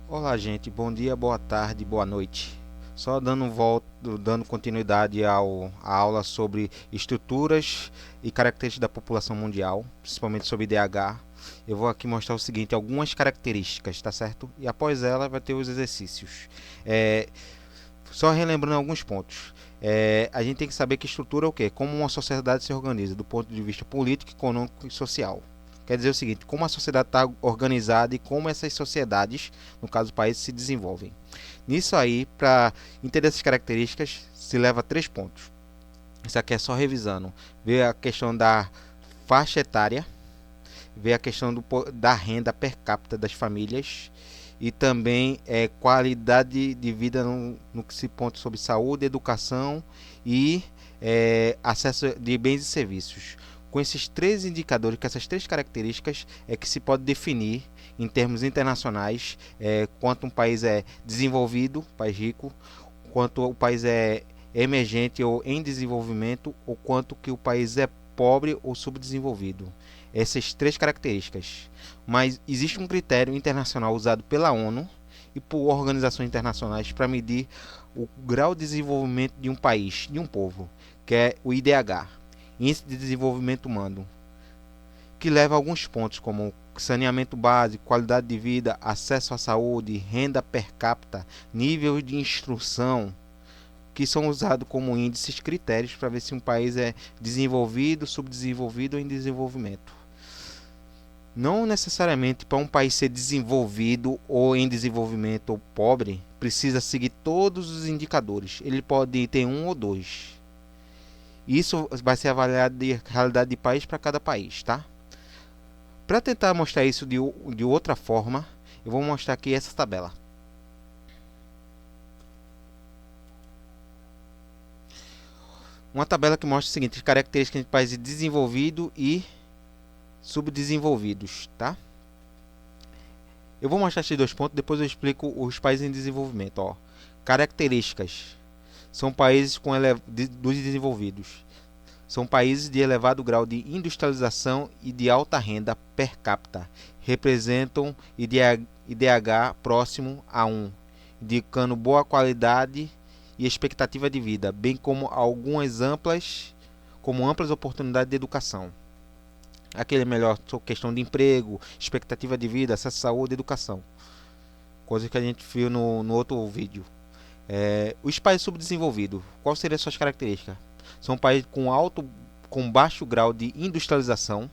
Olá, gente. Bom dia, boa tarde, boa noite. Só dando continuidade à aula sobre estruturas e características da população mundial, principalmente sobre IDH. Eu vou aqui mostrar o seguinte, algumas características, tá certo? E após ela vai ter os exercícios. É, Só relembrando alguns pontos. A gente tem que saber que estrutura é o quê? Como uma sociedade se organiza do ponto de vista político, econômico e social. Quer dizer o seguinte, como a sociedade está organizada e como essas sociedades, no caso do país, se desenvolvem. Nisso aí, para entender essas características, se leva a 3 pontos. Isso aqui é só revisando. Ver a questão da faixa etária, ver a questão da renda per capita das famílias e também qualidade de vida no que se ponta sobre saúde, educação e acesso de bens e serviços. Com esses 3 indicadores, com essas 3 características, é que se pode definir em termos internacionais quanto um país é desenvolvido, país rico, quanto o país é emergente ou em desenvolvimento, ou quanto que o país é pobre ou subdesenvolvido. Essas 3 características. Mas existe um critério internacional usado pela ONU e por organizações internacionais para medir o grau de desenvolvimento de um país, de um povo, que é o IDH, Índice de Desenvolvimento Humano, que leva a alguns pontos como saneamento básico, qualidade de vida, acesso à saúde, renda per capita, nível de instrução, que são usados como índices, critérios para ver se um país é desenvolvido, subdesenvolvido ou em desenvolvimento. Não necessariamente para um país ser desenvolvido ou em desenvolvimento ou pobre, precisa seguir todos os indicadores. Ele pode ter um ou dois. Isso vai ser avaliado de realidade de país para cada país, tá? Para tentar mostrar isso de outra forma, eu vou mostrar aqui essa tabela. Uma tabela que mostra o seguinte, características de países desenvolvidos e subdesenvolvidos, tá? Eu vou mostrar esses 2 pontos, depois eu explico os países em desenvolvimento. Ó. Características. São países dos desenvolvidos. São países de elevado grau de industrialização e de alta renda per capita. Representam IDH próximo a 1, indicando boa qualidade e expectativa de vida, bem como amplas oportunidades de educação. Aquele melhor questão de emprego, expectativa de vida, acesso à saúde e educação. Coisa que a gente viu no outro vídeo. Os países subdesenvolvidos, quais seriam as suas características? São países com baixo grau de industrialização.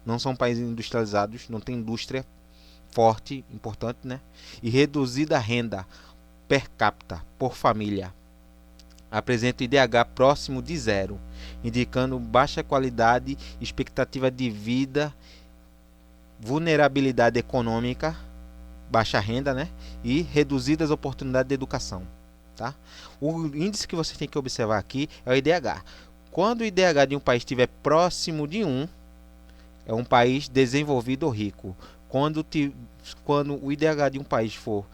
Não são países industrializados, não tem indústria forte, importante, né? E reduzida renda per capita, por família. Apresenta IDH próximo de 0, indicando baixa qualidade, expectativa de vida, vulnerabilidade econômica, baixa renda, né? E reduzidas oportunidades de educação. Tá? O índice que você tem que observar aqui é o IDH. Quando o IDH de um país estiver próximo de 1, é um país desenvolvido ou rico. Quando o IDH de um país for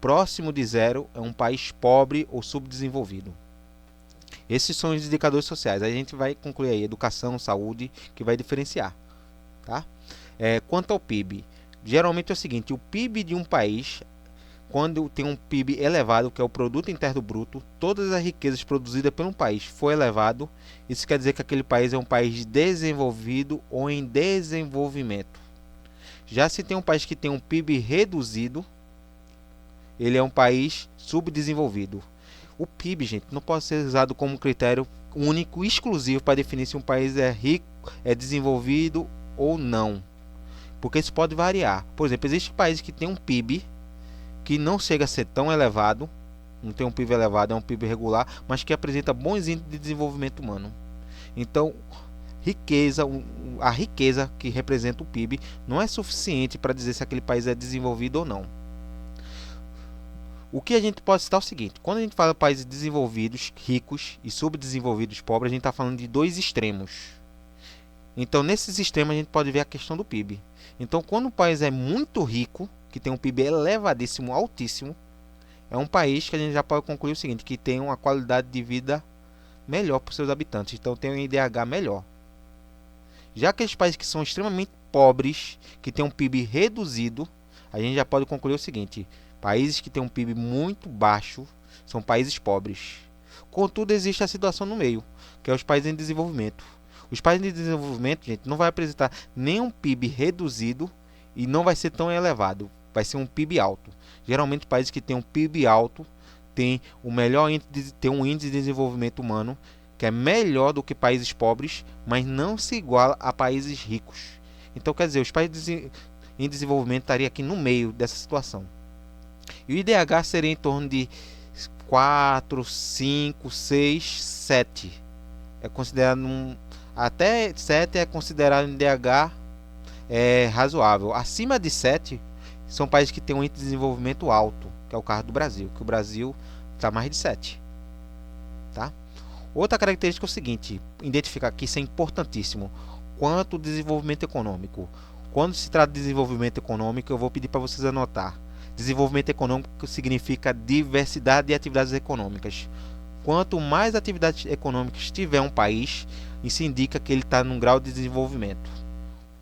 próximo de 0, é um país pobre ou subdesenvolvido. Esses são os indicadores sociais. A gente vai concluir aí educação, saúde, que vai diferenciar. Tá? Quanto ao PIB, geralmente é o seguinte: o PIB de um país, quando tem um PIB elevado, que é o Produto Interno Bruto, todas as riquezas produzidas por um país foi elevado, isso quer dizer que aquele país é um país desenvolvido ou em desenvolvimento. Já se tem um país que tem um PIB reduzido, ele é um país subdesenvolvido. O PIB, gente, não pode ser usado como critério único, exclusivo para definir se um país é rico, é desenvolvido ou não. Porque isso pode variar. Por exemplo, existem países que têm um PIB que não chega a ser tão elevado, não tem um PIB elevado, é um PIB regular, mas que apresenta bons índices de desenvolvimento humano. Então, a riqueza que representa o PIB não é suficiente para dizer se aquele país é desenvolvido ou não. O que a gente pode citar é o seguinte: quando a gente fala de países desenvolvidos, ricos e subdesenvolvidos, pobres, a gente está falando de 2 extremos. Então, nesses extremos, a gente pode ver a questão do PIB. Então, quando um país é muito rico, que tem um PIB elevadíssimo, altíssimo, é um país que a gente já pode concluir o seguinte, que tem uma qualidade de vida melhor para os seus habitantes. Então, tem um IDH melhor. Já aqueles países que são extremamente pobres, que têm um PIB reduzido, a gente já pode concluir o seguinte: países que têm um PIB muito baixo são países pobres. Contudo, existe a situação no meio, que é os países em desenvolvimento. Os países em desenvolvimento, gente, não vai apresentar nenhum PIB reduzido e não vai ser tão elevado. Vai ser um PIB alto. Geralmente, países que têm um PIB alto têm um índice de desenvolvimento humano que é melhor do que países pobres, mas não se iguala a países ricos. Então, quer dizer, os países em desenvolvimento estariam aqui no meio dessa situação. E o IDH seria em torno de 4, 5, 6, 7. É considerado até 7 é considerado um IDH razoável. Acima de 7 são países que têm um índice de desenvolvimento alto, que é o caso do Brasil, que o Brasil está mais de 7. Tá? Outra característica é o seguinte, identificar aqui, isso é importantíssimo, quanto ao desenvolvimento econômico. Quando se trata de desenvolvimento econômico, eu vou pedir para vocês anotar. Desenvolvimento econômico significa diversidade de atividades econômicas. Quanto mais atividades econômicas tiver um país, isso indica que ele está num grau de desenvolvimento.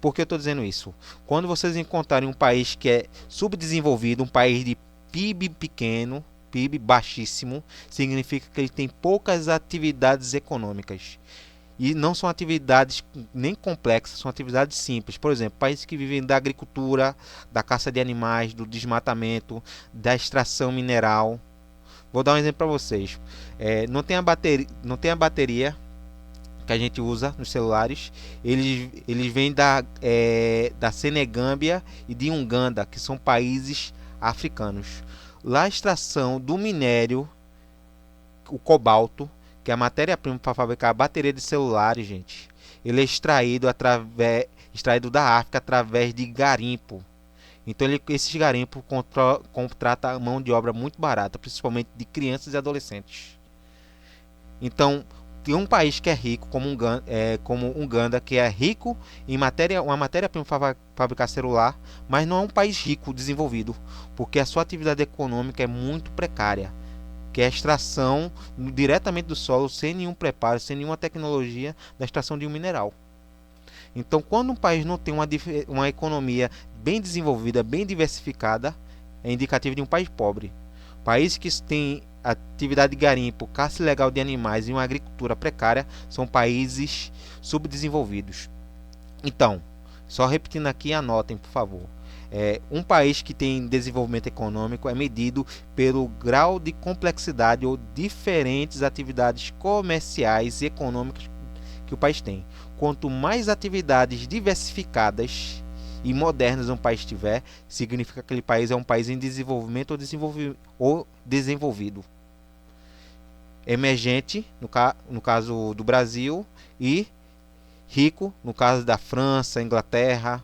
Por que eu estou dizendo isso? Quando vocês encontrarem um país que é subdesenvolvido, um país de PIB pequeno, PIB baixíssimo, significa que ele tem poucas atividades econômicas. E não são atividades nem complexas, são atividades simples. Por exemplo, países que vivem da agricultura, da caça de animais, do desmatamento, da extração mineral. Vou dar um exemplo para vocês. Não tem a bateria que a gente usa nos celulares. Eles vêm da Senegâmbia e de Uganda, que são países africanos. Lá a extração do minério, o cobalto, que é a matéria-prima para fabricar a bateria de celulares, gente, ele é extraído da África através de garimpo. Então esses garimpos contratam mão de obra muito barata, principalmente de crianças e adolescentes. Então, tem um país que é rico, como Uganda, que é rico em uma matéria-prima para fabricar celular, mas não é um país rico, desenvolvido, porque a sua atividade econômica é muito precária, que é a extração diretamente do solo, sem nenhum preparo, sem nenhuma tecnologia da extração de um mineral. Então, quando um país não tem uma economia bem desenvolvida, bem diversificada, é indicativo de um país pobre. Países que têm atividade de garimpo, caça ilegal de animais e uma agricultura precária são países subdesenvolvidos. Então, só repetindo aqui, anotem, por favor. Um país que tem desenvolvimento econômico é medido pelo grau de complexidade ou diferentes atividades comerciais e econômicas que o país tem. Quanto mais atividades diversificadas e modernas um país tiver, significa que aquele país é um país em desenvolvimento ou desenvolvido. Emergente, no caso do Brasil, e rico, no caso da França, Inglaterra,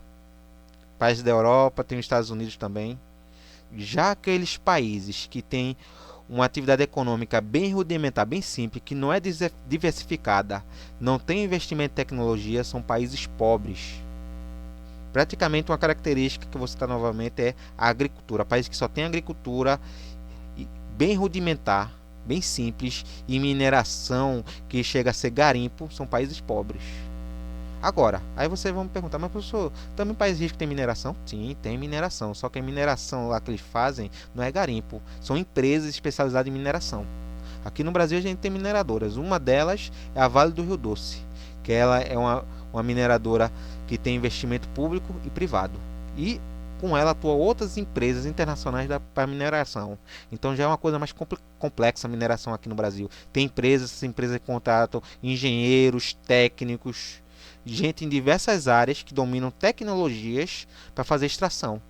países da Europa, tem os Estados Unidos também. Já aqueles países que têm uma atividade econômica bem rudimentar, bem simples, que não é diversificada, não tem investimento em tecnologia, são países pobres. Praticamente uma característica que você está novamente é a agricultura. Países que só tem agricultura bem rudimentar, bem simples, e mineração que chega a ser garimpo, são países pobres. Agora, aí vocês vão me perguntar, mas professor, também países ricos tem mineração? Sim, tem mineração, só que a mineração lá que eles fazem não é garimpo, são empresas especializadas em mineração. Aqui no Brasil a gente tem mineradoras, uma delas é a Vale do Rio Doce, que ela é uma mineradora que tem investimento público e privado, e com ela atuam outras empresas internacionais para mineração. Então já é uma coisa mais complexa a mineração aqui no Brasil. Tem essas empresas que contratam engenheiros, técnicos, gente em diversas áreas que dominam tecnologias para fazer extração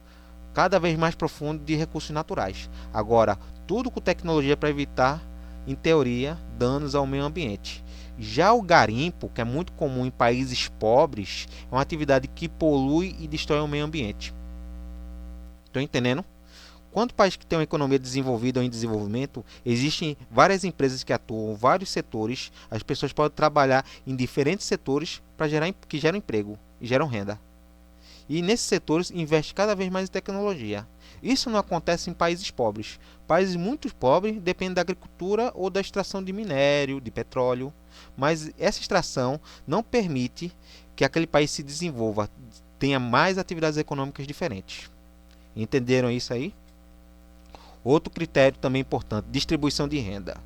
cada vez mais profundo de recursos naturais. Agora, tudo com tecnologia para evitar, em teoria, danos ao meio ambiente. Já o garimpo, que é muito comum em países pobres, é uma atividade que polui e destrói o meio ambiente. Estão entendendo? Quanto país que tem uma economia desenvolvida ou em desenvolvimento, existem várias empresas que atuam em vários setores, as pessoas podem trabalhar em diferentes setores que geram emprego e geram renda. E nesses setores investe cada vez mais em tecnologia. Isso não acontece em países pobres. Países muito pobres dependem da agricultura ou da extração de minério, de petróleo, mas essa extração não permite que aquele país se desenvolva, tenha mais atividades econômicas diferentes. Entenderam isso aí? Outro critério também importante, distribuição de renda.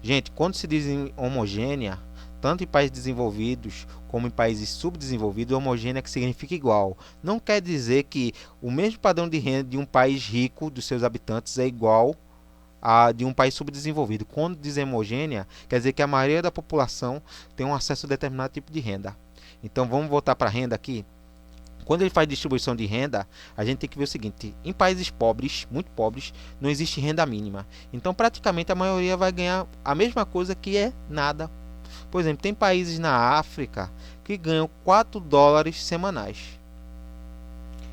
Gente, quando se diz homogênea, tanto em países desenvolvidos como em países subdesenvolvidos, homogênea que significa igual. Não quer dizer que o mesmo padrão de renda de um país rico, dos seus habitantes, é igual a de um país subdesenvolvido. Quando diz homogênea, quer dizer que a maioria da população tem um acesso a determinado tipo de renda. Então vamos voltar para a renda aqui. Quando ele faz distribuição de renda, a gente tem que ver o seguinte: em países pobres, muito pobres, não existe renda mínima. Então, praticamente a maioria vai ganhar a mesma coisa, que é nada. Por exemplo, tem países na África que ganham 4 dólares semanais.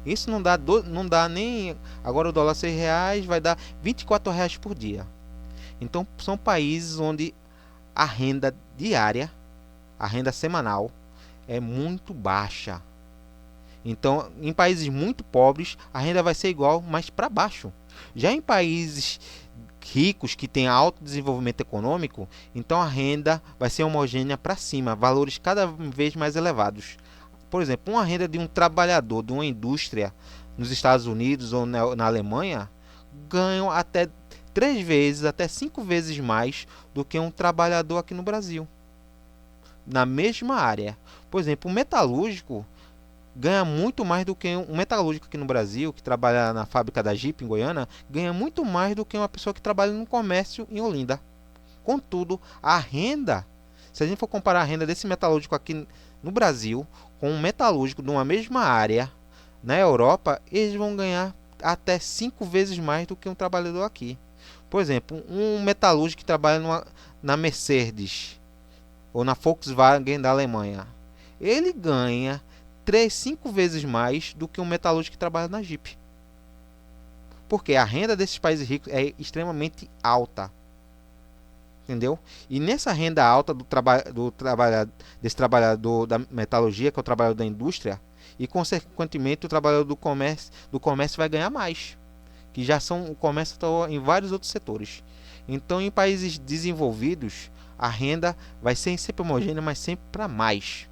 Isso não dá nem. Agora o dólar R$ 6 vai dar R$ 24 por dia. Então, são países onde a renda diária, a renda semanal, é muito baixa. Então, em países muito pobres, a renda vai ser igual, mas para baixo. Já em países ricos, que têm alto desenvolvimento econômico, então a renda vai ser homogênea para cima, valores cada vez mais elevados. Por exemplo, uma renda de um trabalhador de uma indústria nos Estados Unidos ou na Alemanha ganham até 3 vezes, até 5 vezes mais do que um trabalhador aqui no Brasil, na mesma área. Por exemplo, um metalúrgico ganha muito mais do que um metalúrgico aqui no Brasil, que trabalha na fábrica da Jeep em Goiânia, ganha muito mais do que uma pessoa que trabalha no comércio em Olinda. Contudo, a renda, se a gente for comparar a renda desse metalúrgico aqui no Brasil com um metalúrgico de uma mesma área na Europa, eles vão ganhar até 5 vezes mais do que um trabalhador aqui. Por exemplo, um metalúrgico que trabalha na Mercedes ou na Volkswagen da Alemanha, ele ganha 5 vezes mais do que um metalúrgico que trabalha na Jeep. Porque a renda desses países ricos é extremamente alta. Entendeu? E nessa renda alta desse trabalhador da metalurgia, que é o trabalhador da indústria, e consequentemente o trabalhador do comércio vai ganhar mais. Que já são, o comércio está em vários outros setores. Então, em países desenvolvidos, a renda vai ser sempre homogênea, mas sempre para mais.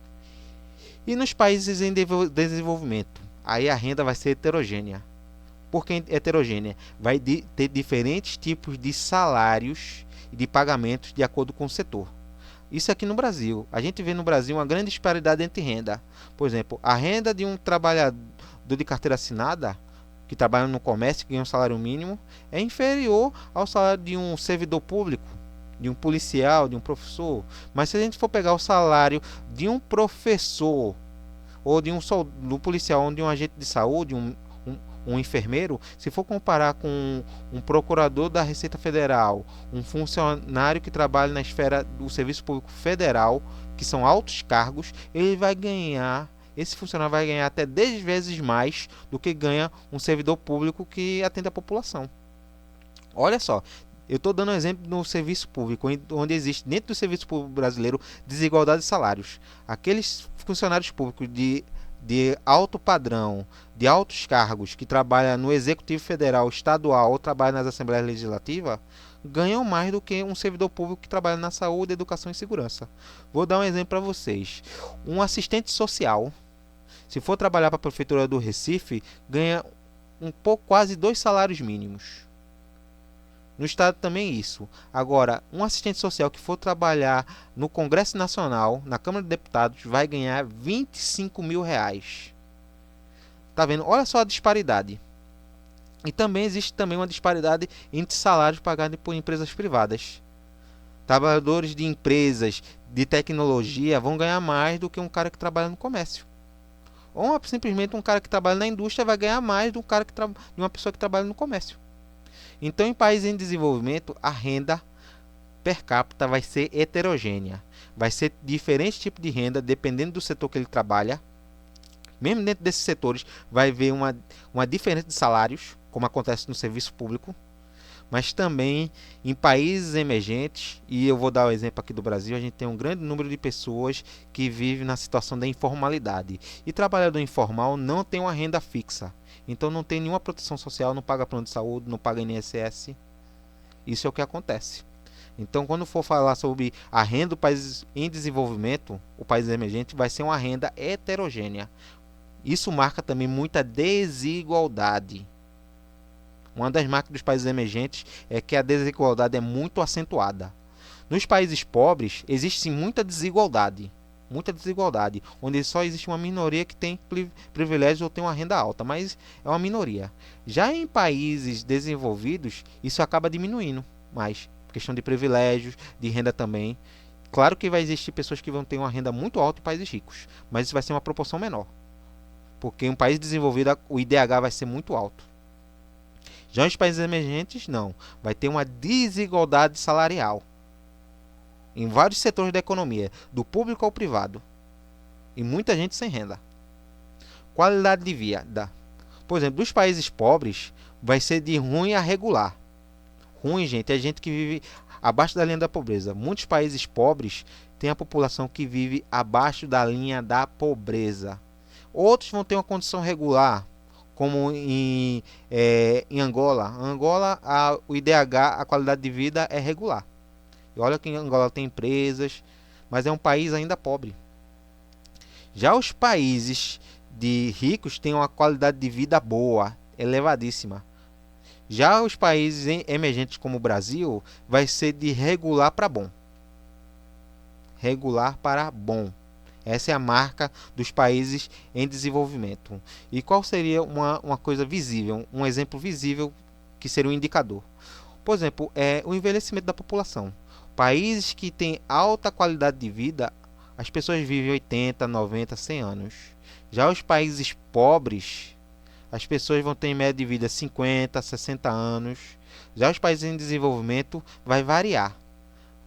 E nos países em desenvolvimento, aí a renda vai ser heterogênea. Por que heterogênea? Vai ter diferentes tipos de salários e de pagamentos de acordo com o setor. Isso aqui no Brasil. A gente vê no Brasil uma grande disparidade entre renda. Por exemplo, a renda de um trabalhador de carteira assinada, que trabalha no comércio e ganha um salário mínimo, é inferior ao salário de um servidor público, de um policial, de um professor. Mas se a gente for pegar o salário de um professor ou de um policial, ou de um agente de saúde, um enfermeiro, se for comparar com um procurador da Receita Federal, um funcionário que trabalha na esfera do Serviço Público Federal, que são altos cargos, esse funcionário vai ganhar até 10 vezes mais do que ganha um servidor público que atende a população. Olha só, eu estou dando um exemplo no serviço público, onde existe dentro do serviço público brasileiro desigualdade de salários. Aqueles funcionários públicos de alto padrão, de altos cargos, que trabalham no Executivo Federal, Estadual ou trabalham nas Assembleias Legislativas, ganham mais do que um servidor público que trabalha na saúde, educação e segurança. Vou dar um exemplo para vocês. Um assistente social, se for trabalhar para a Prefeitura do Recife, ganha quase 2 salários mínimos. No estado também isso. Agora, um assistente social que for trabalhar no Congresso Nacional, na Câmara de Deputados, vai ganhar R$ 25.000. Tá vendo? Olha só a disparidade. E também existe uma disparidade entre salários pagados por empresas privadas. Trabalhadores de empresas de tecnologia vão ganhar mais do que um cara que trabalha no comércio. Ou simplesmente um cara que trabalha na indústria vai ganhar mais do que de uma pessoa que trabalha no comércio. Então, em países em desenvolvimento, a renda per capita vai ser heterogênea. Vai ser diferente tipo de renda, dependendo do setor que ele trabalha. Mesmo dentro desses setores, vai haver uma diferença de salários, como acontece no serviço público. Mas também em países emergentes, e eu vou dar o exemplo aqui do Brasil, a gente tem um grande número de pessoas que vivem na situação da informalidade. E trabalhador informal não tem uma renda fixa. Então não tem nenhuma proteção social, não paga plano de saúde, não paga INSS. Isso é o que acontece. Então, quando for falar sobre a renda do país em desenvolvimento, o país emergente, vai ser uma renda heterogênea. Isso marca também muita desigualdade. Uma das marcas dos países emergentes é que a desigualdade é muito acentuada. Nos países pobres, existe sim muita desigualdade, onde só existe uma minoria que tem privilégios ou tem uma renda alta, mas é uma minoria. Já em países desenvolvidos, isso acaba diminuindo mais, questão de privilégios, de renda também. Claro que vai existir pessoas que vão ter uma renda muito alta em países ricos, mas isso vai ser uma proporção menor, porque em um país desenvolvido o IDH vai ser muito alto. Já nos países emergentes, não, vai ter uma desigualdade salarial em vários setores da economia, do público ao privado, e muita gente sem renda. Qualidade de vida. Por exemplo, dos países pobres, vai ser de ruim a regular. Ruim, gente, é gente que vive abaixo da linha da pobreza. Muitos países pobres têm a população que vive abaixo da linha da pobreza. Outros vão ter uma condição regular, como em Angola. Angola, o IDH, a qualidade de vida é regular. E olha que Angola tem empresas, mas é um país ainda pobre. Já os países de ricos têm uma qualidade de vida boa, elevadíssima. Já os países emergentes como o Brasil, vai ser de regular para bom. Regular para bom. Essa é a marca dos países em desenvolvimento. E qual seria uma coisa visível, um exemplo visível que seria um indicador? Por exemplo, o envelhecimento da população. Países que têm alta qualidade de vida, as pessoas vivem 80, 90, 100 anos. Já os países pobres, as pessoas vão ter em média de vida 50, 60 anos. Já os países em desenvolvimento vai variar.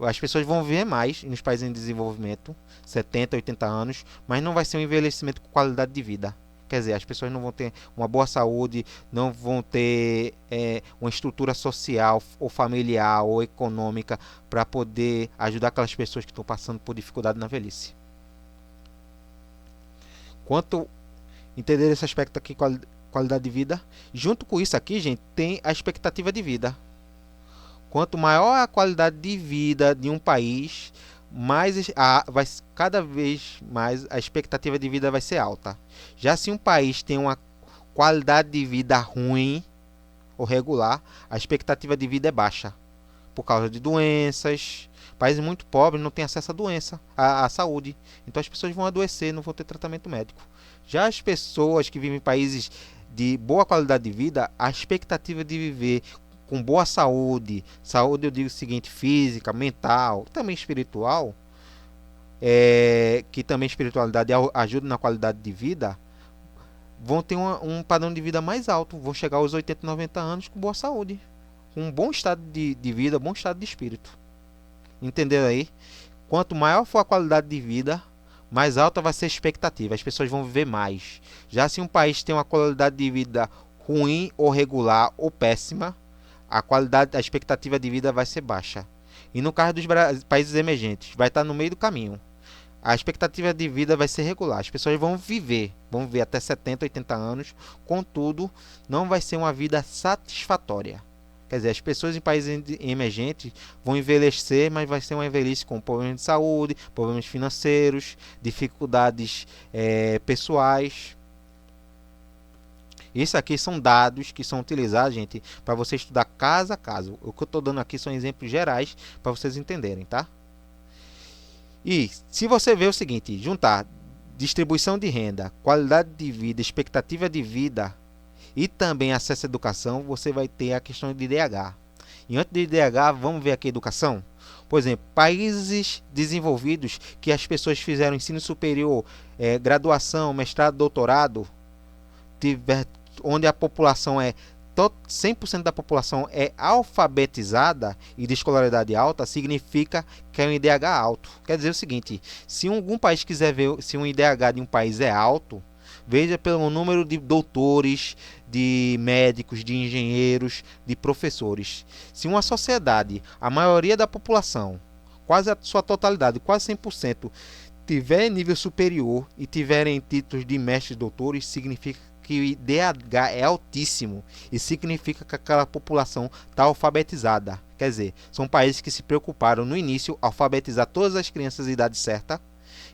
As pessoas vão viver mais nos países em desenvolvimento, 70, 80 anos, mas não vai ser um envelhecimento com qualidade de vida. Quer dizer, as pessoas não vão ter uma boa saúde, não vão ter uma estrutura social ou familiar ou econômica para poder ajudar aquelas pessoas que estão passando por dificuldade na velhice. Quanto entender esse aspecto aqui, qualidade de vida, junto com isso aqui, gente, tem a expectativa de vida. Quanto maior a qualidade de vida de um país, cada vez mais a expectativa de vida vai ser alta. Já se um país tem uma qualidade de vida ruim ou regular, a expectativa de vida é baixa, por causa de doenças. Países muito pobres não têm acesso à doença, à saúde. Então as pessoas vão adoecer, não vão ter tratamento médico. Já as pessoas que vivem em países de boa qualidade de vida, a expectativa de viver com boa saúde, saúde eu digo o seguinte, física, mental, também espiritual, que também espiritualidade ajuda na qualidade de vida, vão ter um padrão de vida mais alto, vão chegar aos 80, 90 anos com boa saúde, com um bom estado de vida, bom estado de espírito. Entenderam aí? Quanto maior for a qualidade de vida, mais alta vai ser a expectativa, as pessoas vão viver mais. Já se um país tem uma qualidade de vida ruim ou regular ou péssima, a expectativa de vida vai ser baixa. E no caso dos países emergentes, vai estar no meio do caminho. A expectativa de vida vai ser regular. As pessoas vão viver até 70, 80 anos. Contudo, não vai ser uma vida satisfatória. Quer dizer, as pessoas em países emergentes vão envelhecer, mas vai ser uma velhice com problemas de saúde, problemas financeiros, dificuldades pessoais. Isso aqui são dados que são utilizados, gente, para você estudar caso a caso. O que eu estou dando aqui são exemplos gerais para vocês entenderem, tá? E se você vê o seguinte, juntar distribuição de renda, qualidade de vida, expectativa de vida e também acesso à educação, você vai ter a questão de IDH. E antes de IDH, vamos ver aqui a educação? Por exemplo, países desenvolvidos que as pessoas fizeram ensino superior, graduação, mestrado, doutorado, onde a população 100% da população é alfabetizada e de escolaridade alta, significa que é um IDH alto. Quer dizer o seguinte, se algum país quiser ver se um IDH de um país é alto, veja pelo número de doutores, de médicos, de engenheiros, de professores. Se uma sociedade, a maioria da população, quase a sua totalidade, quase 100%, tiver nível superior e tiverem títulos de mestres e doutores, significa que o IDH é altíssimo e significa que aquela população está alfabetizada. Quer dizer, são países que se preocuparam no início alfabetizar todas as crianças de idade certa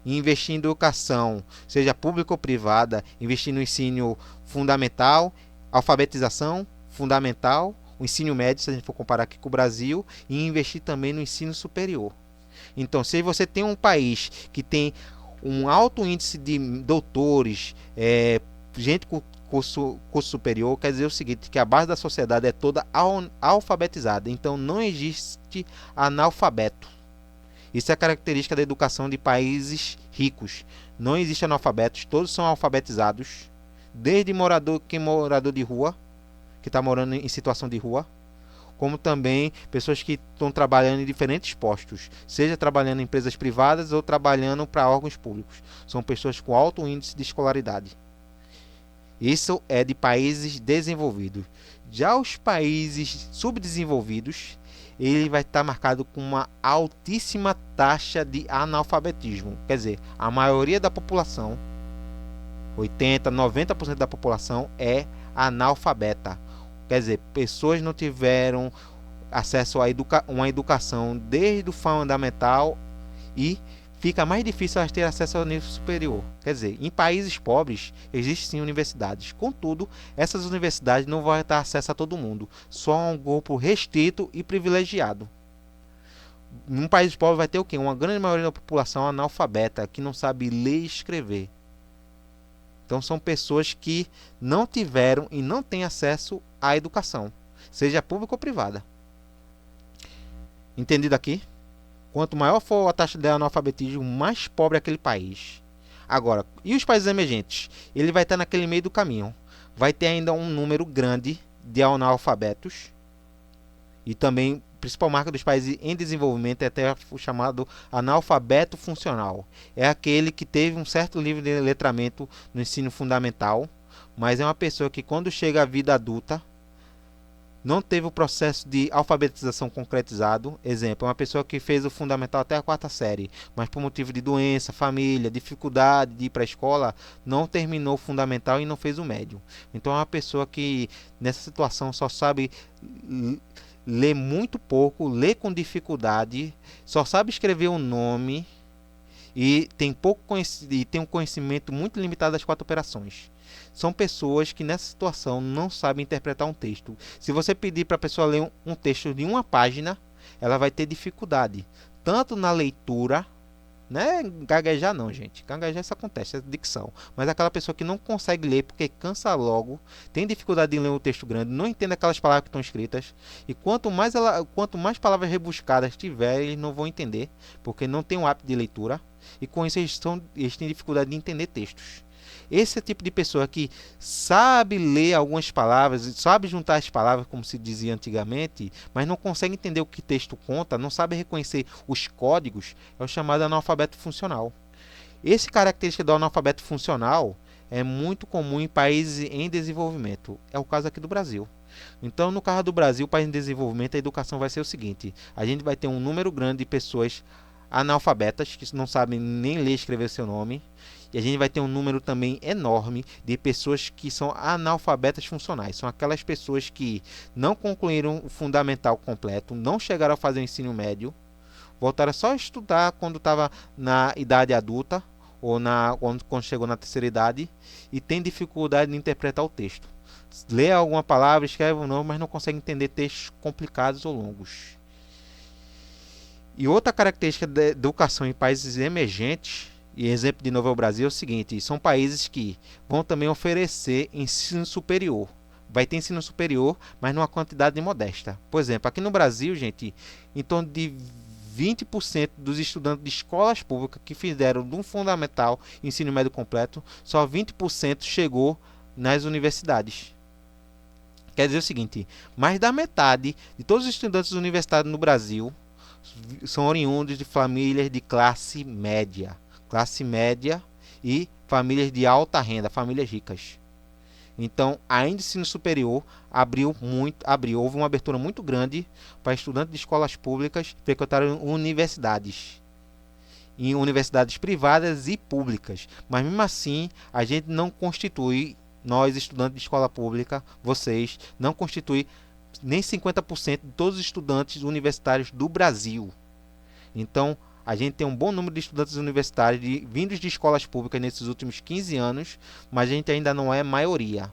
e investir em educação, seja pública ou privada, investir no ensino fundamental, alfabetização, fundamental, o ensino médio, se a gente for comparar aqui com o Brasil, e investir também no ensino superior. Então, se você tem um país que tem um alto índice de doutores, gente com curso superior, quer dizer o seguinte, que a base da sociedade é toda alfabetizada, então não existe analfabeto. Isso é característica da educação de países ricos. Não existe analfabetos, todos são alfabetizados, desde morador de rua, que está morando em situação de rua, como também pessoas que estão trabalhando em diferentes postos, seja trabalhando em empresas privadas ou trabalhando para órgãos públicos. São pessoas com alto índice de escolaridade. Isso é de países desenvolvidos. Já os países subdesenvolvidos, ele vai estar marcado com uma altíssima taxa de analfabetismo. Quer dizer, a maioria da população, 80, 90% da população é analfabeta. Quer dizer, pessoas não tiveram acesso a uma educação desde o fundamental e fica mais difícil elas ter acesso ao nível superior. Quer dizer, em países pobres existem sim universidades. Contudo, essas universidades não vão dar acesso a todo mundo, só a um grupo restrito e privilegiado. Num país pobre vai ter o quê? Uma grande maioria da população analfabeta, que não sabe ler e escrever. Então são pessoas que não tiveram e não têm acesso à educação, seja pública ou privada. Entendido aqui? Quanto maior for a taxa de analfabetismo, mais pobre é aquele país. Agora, e os países emergentes? Ele vai estar naquele meio do caminho. Vai ter ainda um número grande de analfabetos. E também, principal marca dos países em desenvolvimento é até o chamado analfabeto funcional. É aquele que teve um certo nível de letramento no ensino fundamental, mas é uma pessoa que quando chega à vida adulta, não teve o processo de alfabetização concretizado. Exemplo, é uma pessoa que fez o fundamental até a 4ª série, mas por motivo de doença, família, dificuldade de ir para a escola, não terminou o fundamental e não fez o médio. Então é uma pessoa que nessa situação só sabe ler muito pouco, ler com dificuldade, só sabe escrever o nome e tem um conhecimento muito limitado das 4 operações. São pessoas que nessa situação não sabem interpretar um texto. Se você pedir para a pessoa ler um texto de uma página, ela vai ter dificuldade, tanto na leitura, né? Gaguejar não, gente. Gaguejar isso acontece, é dicção. Mas aquela pessoa que não consegue ler porque cansa logo, tem dificuldade de ler um texto grande, não entende aquelas palavras que estão escritas. E quanto mais palavras rebuscadas tiver, eles não vão entender, porque não tem um hábito de leitura. E com isso eles têm dificuldade de entender textos. Esse é o tipo de pessoa que sabe ler algumas palavras, sabe juntar as palavras, como se dizia antigamente, mas não consegue entender o que o texto conta, não sabe reconhecer os códigos, é o chamado analfabeto funcional. Essa característica do analfabeto funcional é muito comum em países em desenvolvimento. É o caso aqui do Brasil. Então, no caso do Brasil, país em desenvolvimento, a educação vai ser o seguinte: a gente vai ter um número grande de pessoas analfabetas, que não sabem nem ler e escrever seu nome. E a gente vai ter um número também enorme de pessoas que são analfabetas funcionais. São aquelas pessoas que não concluíram o fundamental completo, não chegaram a fazer o ensino médio, voltaram só a estudar quando estava na idade adulta ou quando chegou na terceira idade e tem dificuldade de interpretar o texto. Lê alguma palavra, escreve um nome, mas não consegue entender textos complicados ou longos. E outra característica da educação em países emergentes, e exemplo de novo é o Brasil, é o seguinte: são países que vão também oferecer ensino superior. Vai ter ensino superior, mas numa quantidade modesta. Por exemplo, aqui no Brasil, gente, em torno de 20% dos estudantes de escolas públicas que fizeram de um fundamental ensino médio completo, só 20% chegou nas universidades. Quer dizer o seguinte: mais da metade de todos os estudantes universitários no Brasil são oriundos de famílias de classe média e famílias de alta renda, famílias ricas. Então, a ensino superior houve uma abertura muito grande para estudantes de escolas públicas frequentarem universidades, em universidades privadas e públicas. Mas mesmo assim, a gente não constitui, nós estudantes de escola pública, vocês, não constitui nem 50% de todos os estudantes universitários do Brasil. Então, a gente tem um bom número de estudantes universitários vindos de escolas públicas nesses últimos 15 anos, mas a gente ainda não é maioria.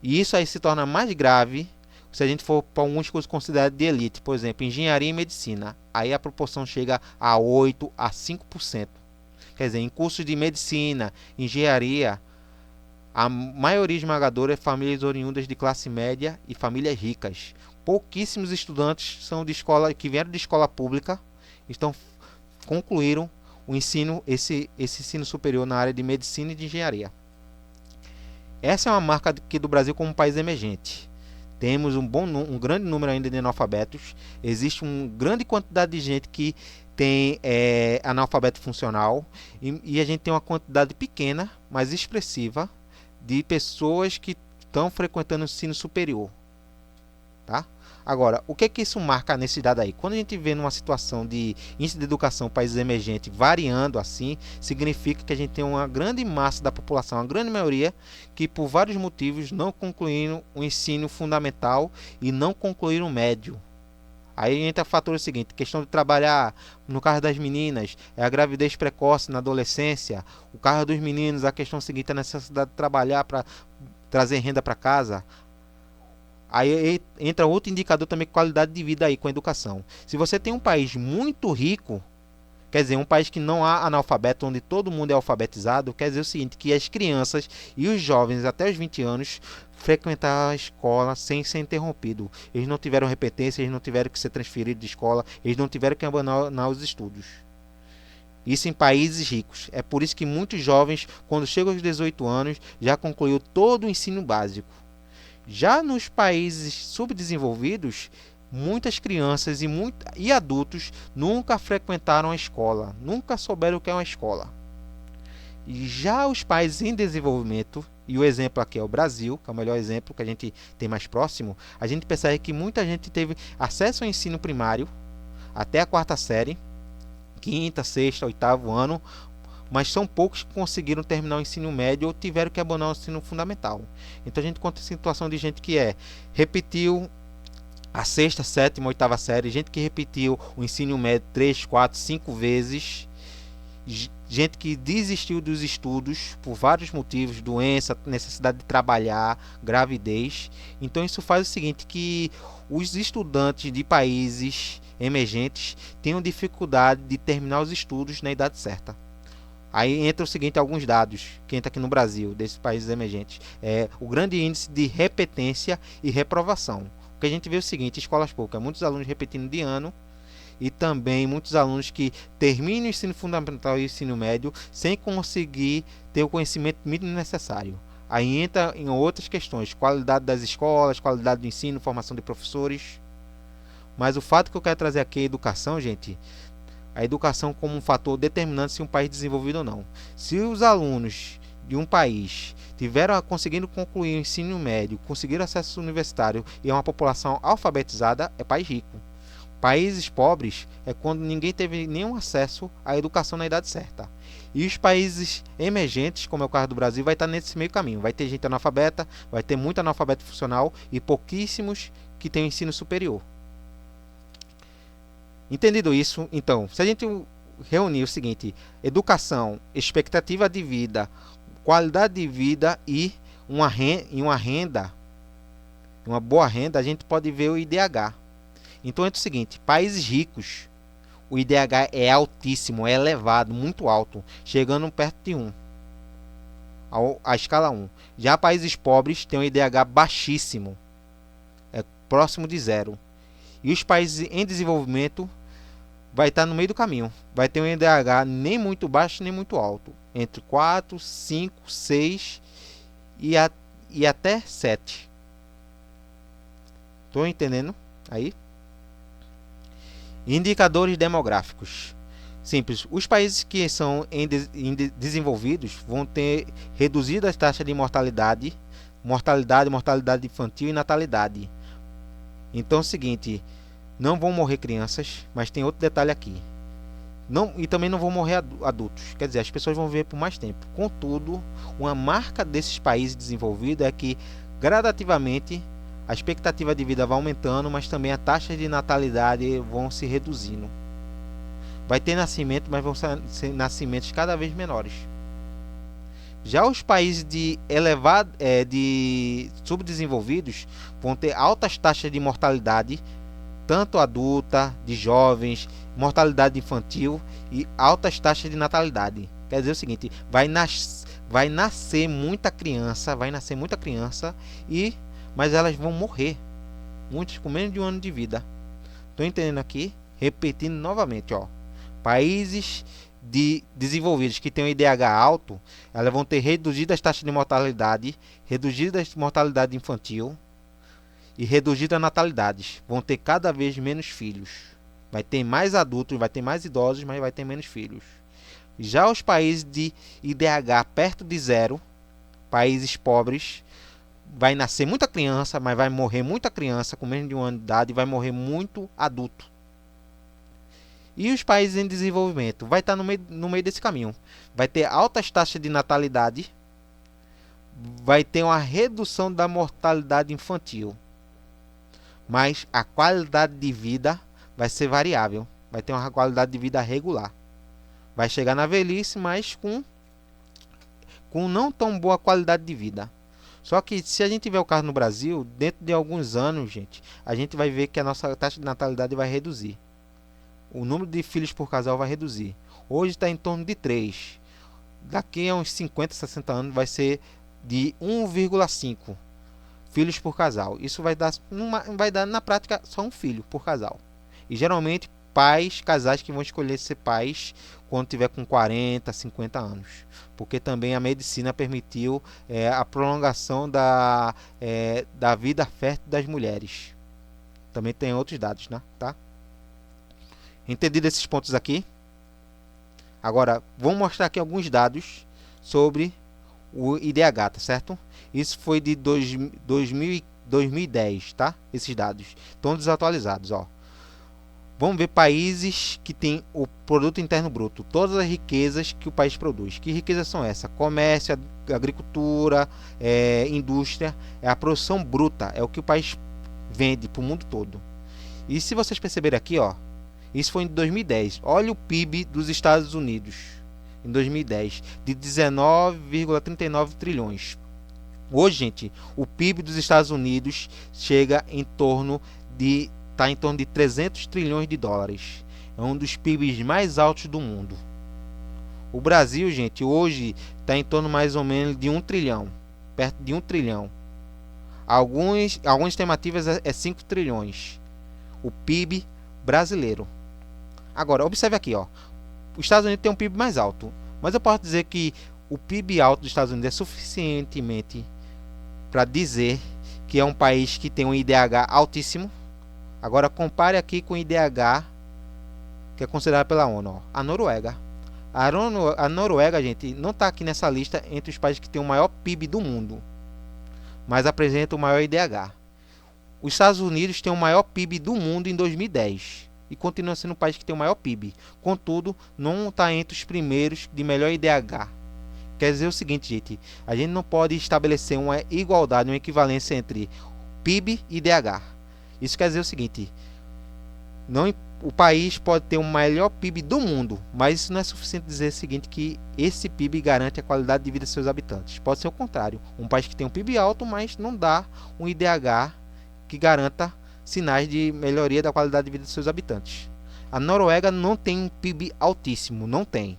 E isso aí se torna mais grave se a gente for para alguns cursos considerados de elite, por exemplo, engenharia e medicina. Aí a proporção chega a 8 a 5%. Quer dizer, em cursos de medicina, engenharia, a maioria esmagadora é famílias oriundas de classe média e famílias ricas. Pouquíssimos estudantes são de escola que vieram de escola pública, estão concluíram o ensino esse ensino superior na área de medicina e de engenharia. Essa é uma marca aqui do Brasil como um país emergente. Temos um grande número ainda de analfabetos. Existe uma grande quantidade de gente que tem analfabeto funcional e a gente tem uma quantidade pequena, mas expressiva, de pessoas que estão frequentando o ensino superior. Tá? Agora, o que é que isso marca nesse dado aí? Quando a gente vê numa situação de índice de educação países emergentes variando assim, significa que a gente tem uma grande massa da população, uma grande maioria, que por vários motivos não concluíram o ensino fundamental e não concluíram o médio. Aí entra o fator seguinte, questão de trabalhar, no caso das meninas, é a gravidez precoce na adolescência, o caso dos meninos, a questão seguinte, é a necessidade de trabalhar para trazer renda para casa. Aí entra outro indicador também, qualidade de vida aí com a educação. Se você tem um país muito rico, quer dizer, um país que não há analfabeto, onde todo mundo é alfabetizado, quer dizer o seguinte, que as crianças e os jovens até os 20 anos frequentaram a escola sem ser interrompido. Eles não tiveram repetência, eles não tiveram que ser transferidos de escola, eles não tiveram que abandonar os estudos. Isso em países ricos. É por isso que muitos jovens, quando chegam aos 18 anos, já concluiu todo o ensino básico. Já nos países subdesenvolvidos, muitas crianças e adultos nunca frequentaram a escola, nunca souberam o que é uma escola. E já os países em desenvolvimento, e o exemplo aqui é o Brasil, que é o melhor exemplo que a gente tem mais próximo, a gente percebe que muita gente teve acesso ao ensino primário até a quarta série, quinta, sexta, oitavo ano, mas são poucos que conseguiram terminar o ensino médio ou tiveram que abandonar o ensino fundamental. Então a gente conta a situação de gente que repetiu a sexta, sétima, oitava série, gente que repetiu o ensino médio 3, 4, 5 vezes, gente que desistiu dos estudos por vários motivos, doença, necessidade de trabalhar, gravidez. Então isso faz o seguinte, que os estudantes de países emergentes tenham dificuldade de terminar os estudos na idade certa. Aí entra o seguinte, alguns dados que entra aqui no Brasil, desses países emergentes. O grande índice de repetência e reprovação. O que a gente vê é o seguinte, escolas públicas, muitos alunos repetindo de ano e também muitos alunos que terminam o ensino fundamental e o ensino médio sem conseguir ter o conhecimento mínimo necessário. Aí entra em outras questões, qualidade das escolas, qualidade do ensino, formação de professores. Mas o fato que eu quero trazer aqui é a educação, gente. A educação como um fator determinante se um país é desenvolvido ou não. Se os alunos de um país tiveram conseguindo concluir o ensino médio, conseguiram acesso universitário e é uma população alfabetizada, é país rico. Países pobres é quando ninguém teve nenhum acesso à educação na idade certa. E os países emergentes, como é o caso do Brasil, vai estar nesse meio caminho. Vai ter gente analfabeta, vai ter muito analfabeto funcional e pouquíssimos que têm ensino superior. Entendido isso, então, se a gente reunir o seguinte, educação, expectativa de vida, qualidade de vida e uma renda, uma boa renda, a gente pode ver o IDH. Então é o seguinte, países ricos, o IDH é altíssimo, é elevado, muito alto, chegando perto de 1, a escala 1. Já países pobres têm um IDH baixíssimo, é próximo de 0. E os países em desenvolvimento vai estar no meio do caminho. Vai ter um IDH nem muito baixo nem muito alto. Entre 4, 5, 6 e até 7. Estou entendendo? Aí. Indicadores demográficos. Simples. Os países que são desenvolvidos vão ter reduzido as taxas de mortalidade infantil e natalidade. Então é o seguinte, não vão morrer crianças, mas tem outro detalhe aqui. E também não vão morrer adultos. Quer dizer, as pessoas vão viver por mais tempo. Contudo, uma marca desses países desenvolvidos é que, gradativamente, a expectativa de vida vai aumentando, mas também a taxa de natalidade vão se reduzindo. Vai ter nascimento, mas vão ser nascimentos cada vez menores. Já os países de subdesenvolvidos vão ter altas taxas de mortalidade, tanto adulta, de jovens, mortalidade infantil e altas taxas de natalidade. Quer dizer o seguinte, vai nascer muita criança, mas elas vão morrer, muitos com menos de um ano de vida. Estou entendendo aqui? Repetindo novamente, ó. Países desenvolvidos que têm um IDH alto, elas vão ter reduzidas taxas de mortalidade, reduzidas mortalidade infantil e reduzidas natalidades. Vão ter cada vez menos filhos. Vai ter mais adultos, vai ter mais idosos, mas vai ter menos filhos. Já os países de IDH perto de zero, países pobres, vai nascer muita criança, mas vai morrer muita criança com menos de um ano de idade e vai morrer muito adulto. E os países em desenvolvimento vai estar no meio desse caminho. Vai ter altas taxas de natalidade, vai ter uma redução da mortalidade infantil, mas a qualidade de vida vai ser variável. Vai ter uma qualidade de vida regular. Vai chegar na velhice, mas com não tão boa qualidade de vida. Só que se a gente tiver o caso no Brasil, dentro de alguns anos, gente, a gente vai ver que a nossa taxa de natalidade vai reduzir. O número de filhos por casal vai reduzir. Hoje está em torno de 3. Daqui a uns 50, 60 anos vai ser de 1,5 filhos por casal. Isso vai dar na prática só um filho por casal. E geralmente casais que vão escolher ser pais quando tiver com 40, 50 anos. Porque também a medicina permitiu a prolongação da vida fértil das mulheres. Também tem outros dados, né? Tá? Entendido esses pontos aqui? Agora, vamos mostrar aqui alguns dados sobre o IDH, tá certo? Isso foi de 2010, tá? Esses dados estão desatualizados, ó. Vamos ver países que têm o produto interno bruto, todas as riquezas que o país produz. Que riquezas são essas? Comércio, agricultura, indústria, é a produção bruta, é o que o país vende para o mundo todo. E se vocês perceberem aqui, ó, isso foi em 2010. Olha o PIB dos Estados Unidos em 2010, de 19,39 trilhões. Hoje, gente, o PIB dos Estados Unidos chega em torno de 300 trilhões de dólares. É um dos PIBs mais altos do mundo. O Brasil, gente, hoje está em torno mais ou menos de 1 trilhão, perto de 1 trilhão. Algumas estimativas é 5 trilhões. O PIB brasileiro. Agora, observe aqui, ó. Os Estados Unidos tem um PIB mais alto, mas eu posso dizer que o PIB alto dos Estados Unidos é suficientemente para dizer que é um país que tem um IDH altíssimo. Agora, compare aqui com o IDH que é considerado pela ONU, ó. A Noruega. A Noruega, gente, não está aqui nessa lista entre os países que têm o maior PIB do mundo, mas apresenta o maior IDH. Os Estados Unidos têm o maior PIB do mundo em 2010. E continua sendo o país que tem o maior PIB. Contudo, não está entre os primeiros de melhor IDH. Quer dizer o seguinte, gente. A gente não pode estabelecer uma igualdade, uma equivalência entre PIB e IDH. Isso quer dizer o seguinte. O país pode ter o melhor PIB do mundo, mas isso não é suficiente dizer o seguinte, que esse PIB garante a qualidade de vida de seus habitantes. Pode ser o contrário. Um país que tem um PIB alto, mas não dá um IDH que garanta sinais de melhoria da qualidade de vida de seus habitantes. A Noruega não tem um PIB altíssimo, não tem.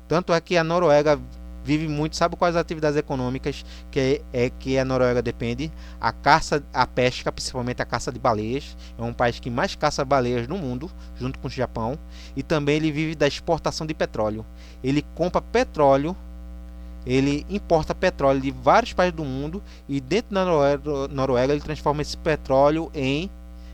Tanto é que a Noruega vive muito, sabe quais atividades econômicas que a Noruega depende? A pesca, principalmente a caça de baleias. É um país que mais caça baleias no mundo, junto com o Japão. E também ele vive da exportação de petróleo. Ele compra petróleo, ele importa petróleo de vários países do mundo e dentro da Noruega ele transforma esse petróleo em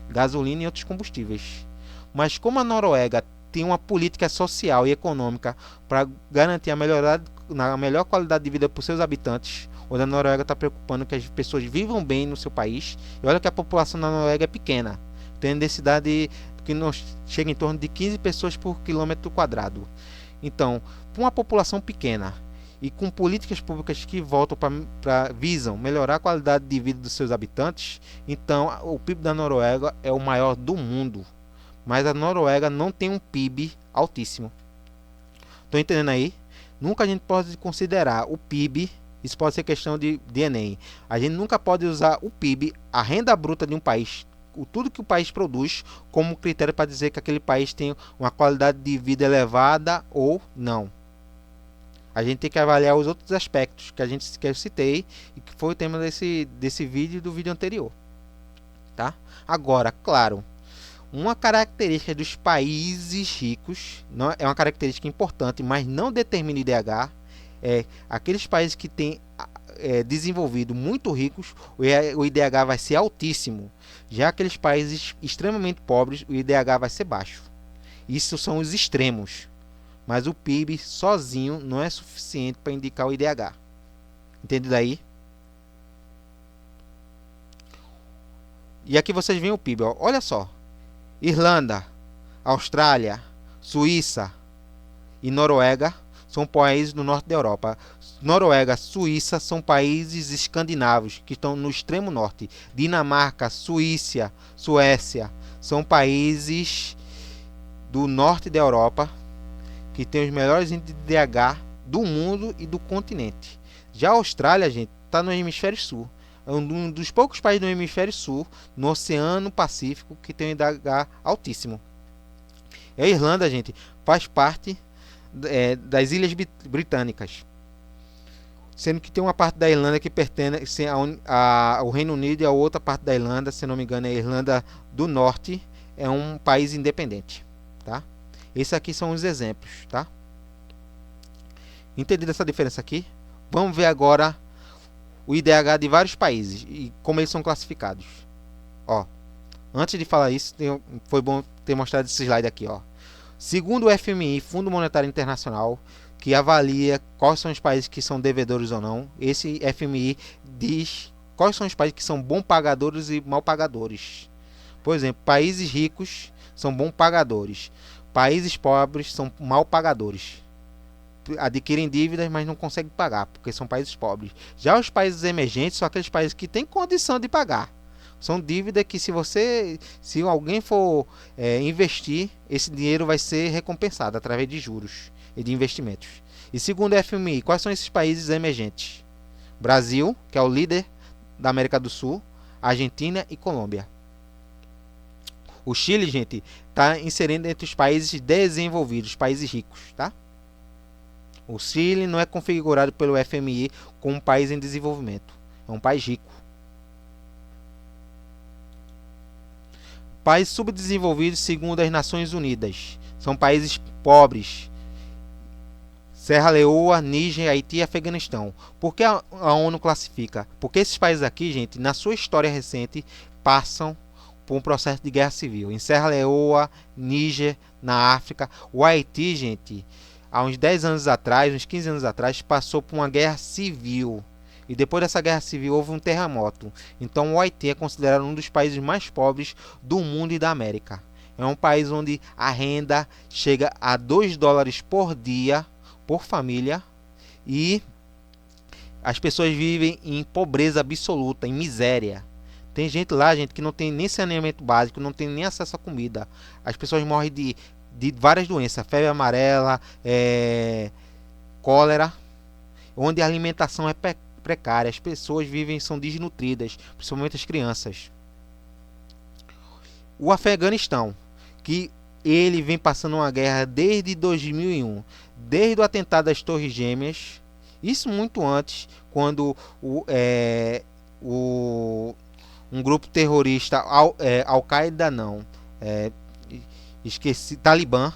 gasolina e outros combustíveis. Mas como a Noruega tem uma política social e econômica para garantir a melhor qualidade de vida para os seus habitantes, onde a Noruega está preocupando que as pessoas vivam bem no seu país, e olha que a população da Noruega é pequena, tem densidade que não chega em torno de 15 pessoas por quilômetro quadrado. Então, para uma população pequena, e com políticas públicas que visam melhorar a qualidade de vida dos seus habitantes, então o PIB da Noruega é o maior do mundo. Mas a Noruega não tem um PIB altíssimo. Estou entendendo aí? nunca a gente pode considerar o PIB. Isso pode ser questão de Enem. A gente nunca pode usar o PIB, a renda bruta de um país, tudo que o país produz, como critério para dizer que aquele país tem uma qualidade de vida elevada ou não. A gente tem que avaliar os outros aspectos que eu citei e que foi o tema desse vídeo e do vídeo anterior. Tá? Agora, claro, uma característica dos países ricos, não, é uma característica importante, mas não determina o IDH, é aqueles países que têm desenvolvido muito ricos, o IDH vai ser altíssimo. Já aqueles países extremamente pobres, o IDH vai ser baixo. Isso são os extremos. Mas o PIB sozinho não é suficiente para indicar o IDH. Entendido aí? E aqui vocês veem o PIB. Ó. Olha só. Irlanda, Austrália, Suíça e Noruega são países do norte da Europa. Noruega, Suíça são países escandinavos que estão no extremo norte. Dinamarca, Suécia são países do norte da Europa que tem os melhores índices de DH do mundo e do continente. Já a Austrália, gente, está no hemisfério sul. É um dos poucos países do hemisfério sul, no Oceano Pacífico, que tem um IDH altíssimo. E a Irlanda, gente, faz parte das Ilhas Britânicas. Sendo que tem uma parte da Irlanda que pertence ao Reino Unido e a outra parte da Irlanda, se não me engano, é a Irlanda do Norte, é um país independente. Tá? Esses aqui são os exemplos, tá? Entendido essa diferença aqui? Vamos ver agora o IDH de vários países e como eles são classificados. Ó, antes de falar isso, foi bom ter mostrado esse slide aqui, ó. Segundo o FMI, Fundo Monetário Internacional, que avalia quais são os países que são devedores ou não, esse FMI diz quais são os países que são bons pagadores e mal pagadores. Por exemplo, países ricos são bons pagadores. Países pobres são mal pagadores. Adquirem dívidas, mas não conseguem pagar, porque são países pobres. Já os países emergentes são aqueles países que têm condição de pagar. São dívidas que se alguém for investir, esse dinheiro vai ser recompensado através de juros e de investimentos. E segundo o FMI, quais são esses países emergentes? Brasil, que é o líder da América do Sul, Argentina e Colômbia. O Chile, gente, está inserindo entre os países desenvolvidos, países ricos, tá? O Chile não é configurado pelo FMI como um país em desenvolvimento. É um país rico. Países subdesenvolvidos, segundo as Nações Unidas, são países pobres. Serra Leoa, Níger, Haiti e Afeganistão. Por que a ONU classifica? Porque esses países aqui, gente, na sua história recente, passam por um processo de guerra civil. Em Serra Leoa, Níger, na África. O Haiti, gente, há uns 10 anos atrás, uns 15 anos atrás, passou por uma guerra civil. E depois dessa guerra civil houve um terremoto. Então o Haiti é considerado um dos países mais pobres do mundo e da América. É um país onde a renda chega a $2 por dia, por família. E as pessoas vivem em pobreza absoluta, em miséria. Tem gente lá, gente, que não tem nem saneamento básico, não tem nem acesso à comida. As pessoas morrem de várias doenças, febre amarela, cólera, onde a alimentação é precária. As pessoas são desnutridas, principalmente as crianças. O Afeganistão, que ele vem passando uma guerra desde 2001, desde o atentado das Torres Gêmeas, isso muito antes, quando um grupo terrorista, Al-Qaeda não, Talibã,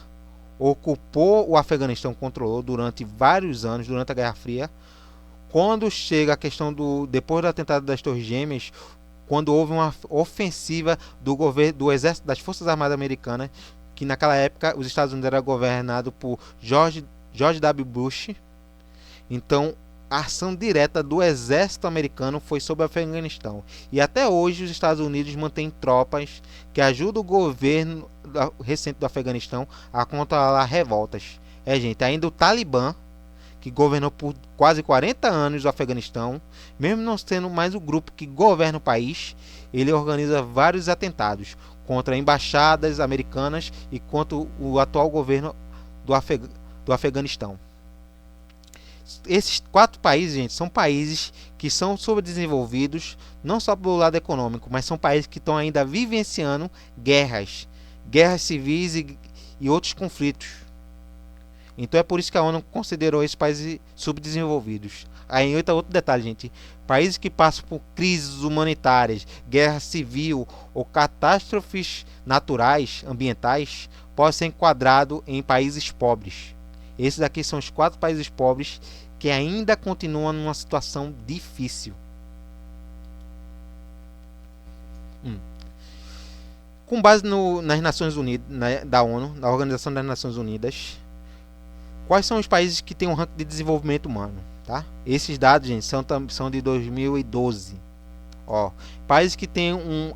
ocupou o Afeganistão, controlou durante vários anos, durante a Guerra Fria. Quando chega a questão depois do atentado das Torres Gêmeas, quando houve uma ofensiva do exército, das Forças Armadas Americanas, que naquela época os Estados Unidos era governado por George W. Bush. Então, a ação direta do exército americano foi sobre o Afeganistão. E até hoje os Estados Unidos mantêm tropas que ajudam o governo recente do Afeganistão a controlar revoltas. Gente, ainda o Talibã, que governou por quase 40 anos o Afeganistão, mesmo não sendo mais o grupo que governa o país, ele organiza vários atentados contra embaixadas americanas e contra o atual governo do Afeganistão. Esses 4 países, gente, são países que são subdesenvolvidos, não só pelo lado econômico, mas são países que estão ainda vivenciando guerras civis e outros conflitos. Então é por isso que a ONU considerou esses países subdesenvolvidos. Aí entra outro detalhe, gente. Países que passam por crises humanitárias, guerra civil ou catástrofes naturais, ambientais, podem ser enquadrados em países pobres. Esses aqui são os 4 países pobres que ainda continuam numa situação difícil. Com base nas Nações Unidas, da ONU, na Organização das Nações Unidas, quais são os países que têm um ranking de desenvolvimento humano? Tá? Esses dados, gente, são de 2012. Ó, países que têm um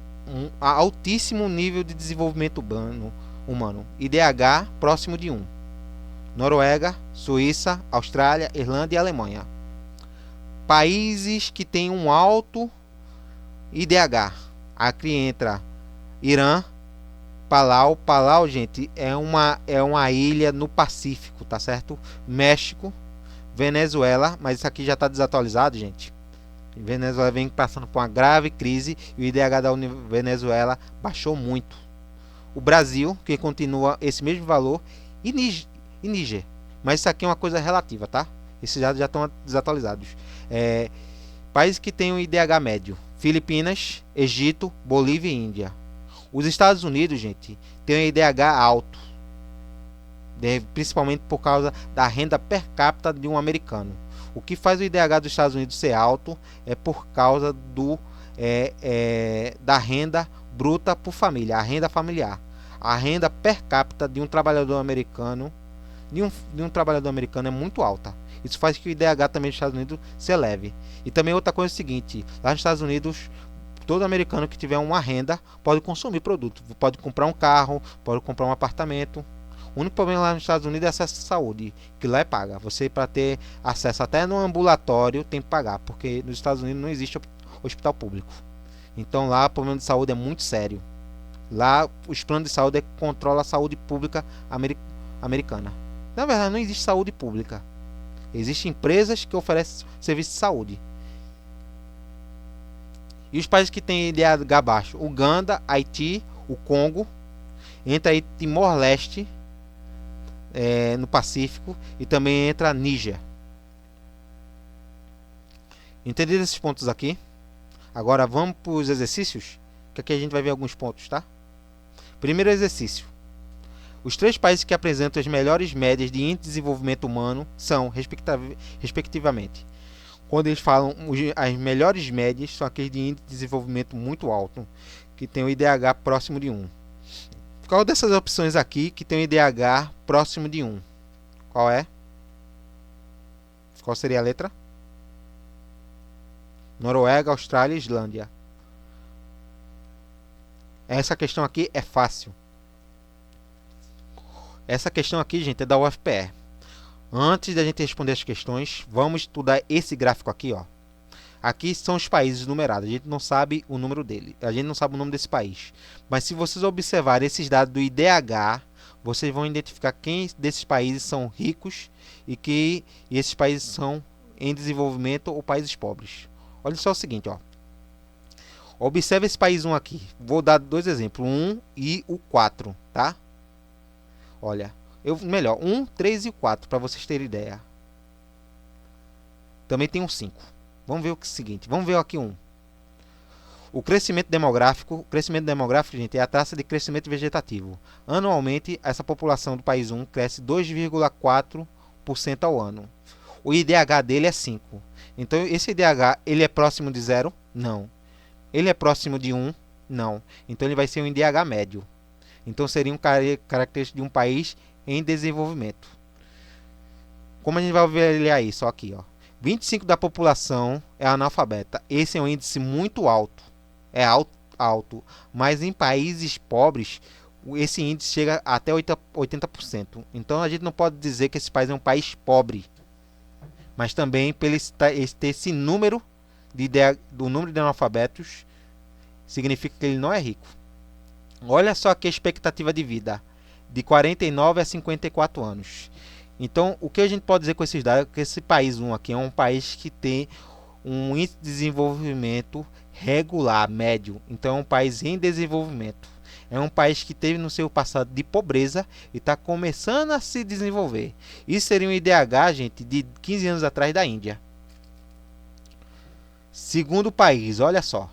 altíssimo nível de desenvolvimento humano. IDH próximo de 1. Noruega, Suíça, Austrália, Irlanda e Alemanha. Países que têm um alto IDH. Aqui entra Irã, Palau. Palau, gente, é uma ilha no Pacífico, tá certo? México, Venezuela, mas isso aqui já está desatualizado, gente. Venezuela vem passando por uma grave crise e o IDH da Venezuela baixou muito. O Brasil, que continua esse mesmo valor, e Níger. Mas isso aqui é uma coisa relativa, tá? Esses dados já estão desatualizados. Países que têm um IDH médio: Filipinas, Egito, Bolívia e Índia. Os Estados Unidos, gente, tem um IDH alto, principalmente por causa da renda per capita de um americano. O que faz o IDH dos Estados Unidos ser alto é por causa da renda bruta por família, a renda familiar. A renda per capita de um trabalhador americano é muito alta. Isso faz que o IDH também dos Estados Unidos se eleve. E também outra coisa é o seguinte: lá nos Estados Unidos, todo americano que tiver uma renda pode consumir produto, pode comprar um carro, pode comprar um apartamento. O único problema lá nos Estados Unidos é acesso à saúde, que lá é paga. Você, para ter acesso até no ambulatório, tem que pagar, porque nos Estados Unidos não existe hospital público. Então lá o problema de saúde é muito sério. Lá os planos de saúde controlam a saúde pública americana. Na verdade, não existe saúde pública. Existem empresas que oferecem serviço de saúde. E os países que têm IDH baixo: Uganda, Haiti, o Congo, entra aí Timor-Leste, no Pacífico, e também entra Níger. Entendido esses pontos aqui? Agora vamos para os exercícios, que aqui a gente vai ver alguns pontos, tá? Primeiro exercício: os 3 países que apresentam as melhores médias de índice de desenvolvimento humano são, respectivamente, quando eles falam as melhores médias, são aqueles de índice de desenvolvimento muito alto, que tem o IDH próximo de 1. Qual dessas opções aqui que tem o IDH próximo de 1? Qual é? Qual seria a letra? Noruega, Austrália e Islândia. Essa questão aqui é fácil. Essa questão aqui, gente, é da UFPE. Antes da gente responder as questões, vamos estudar esse gráfico aqui, ó. Aqui são os países numerados. A gente não sabe o número dele. A gente não sabe o nome desse país. Mas se vocês observarem esses dados do IDH, vocês vão identificar quem desses países são ricos e esses países são em desenvolvimento ou países pobres. Olha só o seguinte, ó. Observe esse país 1 aqui. Vou dar 2 exemplos, 1 e o 4, tá? Olha, melhor, 1, 3 e 4, para vocês terem ideia. Também tem um 5. Vamos ver o seguinte, vamos ver aqui 1. O crescimento demográfico, gente, é a taxa de crescimento vegetativo. Anualmente, essa população do país 1 cresce 2,4% ao ano. O IDH dele é 5. Então, esse IDH, ele é próximo de 0? Não. Ele é próximo de 1? Não. Então, ele vai ser um IDH médio. Então, seria um característico de um país em desenvolvimento. Como a gente vai avaliar isso? Aqui, ó. 25% da população é analfabeta. Esse é um índice muito alto. É alto. Mas em países pobres, esse índice chega até 80%. Então, a gente não pode dizer que esse país é um país pobre. Mas também, por ele ter esse número do número de analfabetos, significa que ele não é rico. Olha só aqui a expectativa de vida, de 49 a 54 anos. Então, o que a gente pode dizer com esses dados é que esse país 1 aqui é um país que tem um índice de desenvolvimento regular, médio. Então, é um país em desenvolvimento. É um país que teve no seu passado de pobreza e está começando a se desenvolver. Isso seria um IDH, gente, de 15 anos atrás da Índia. Segundo país, olha só.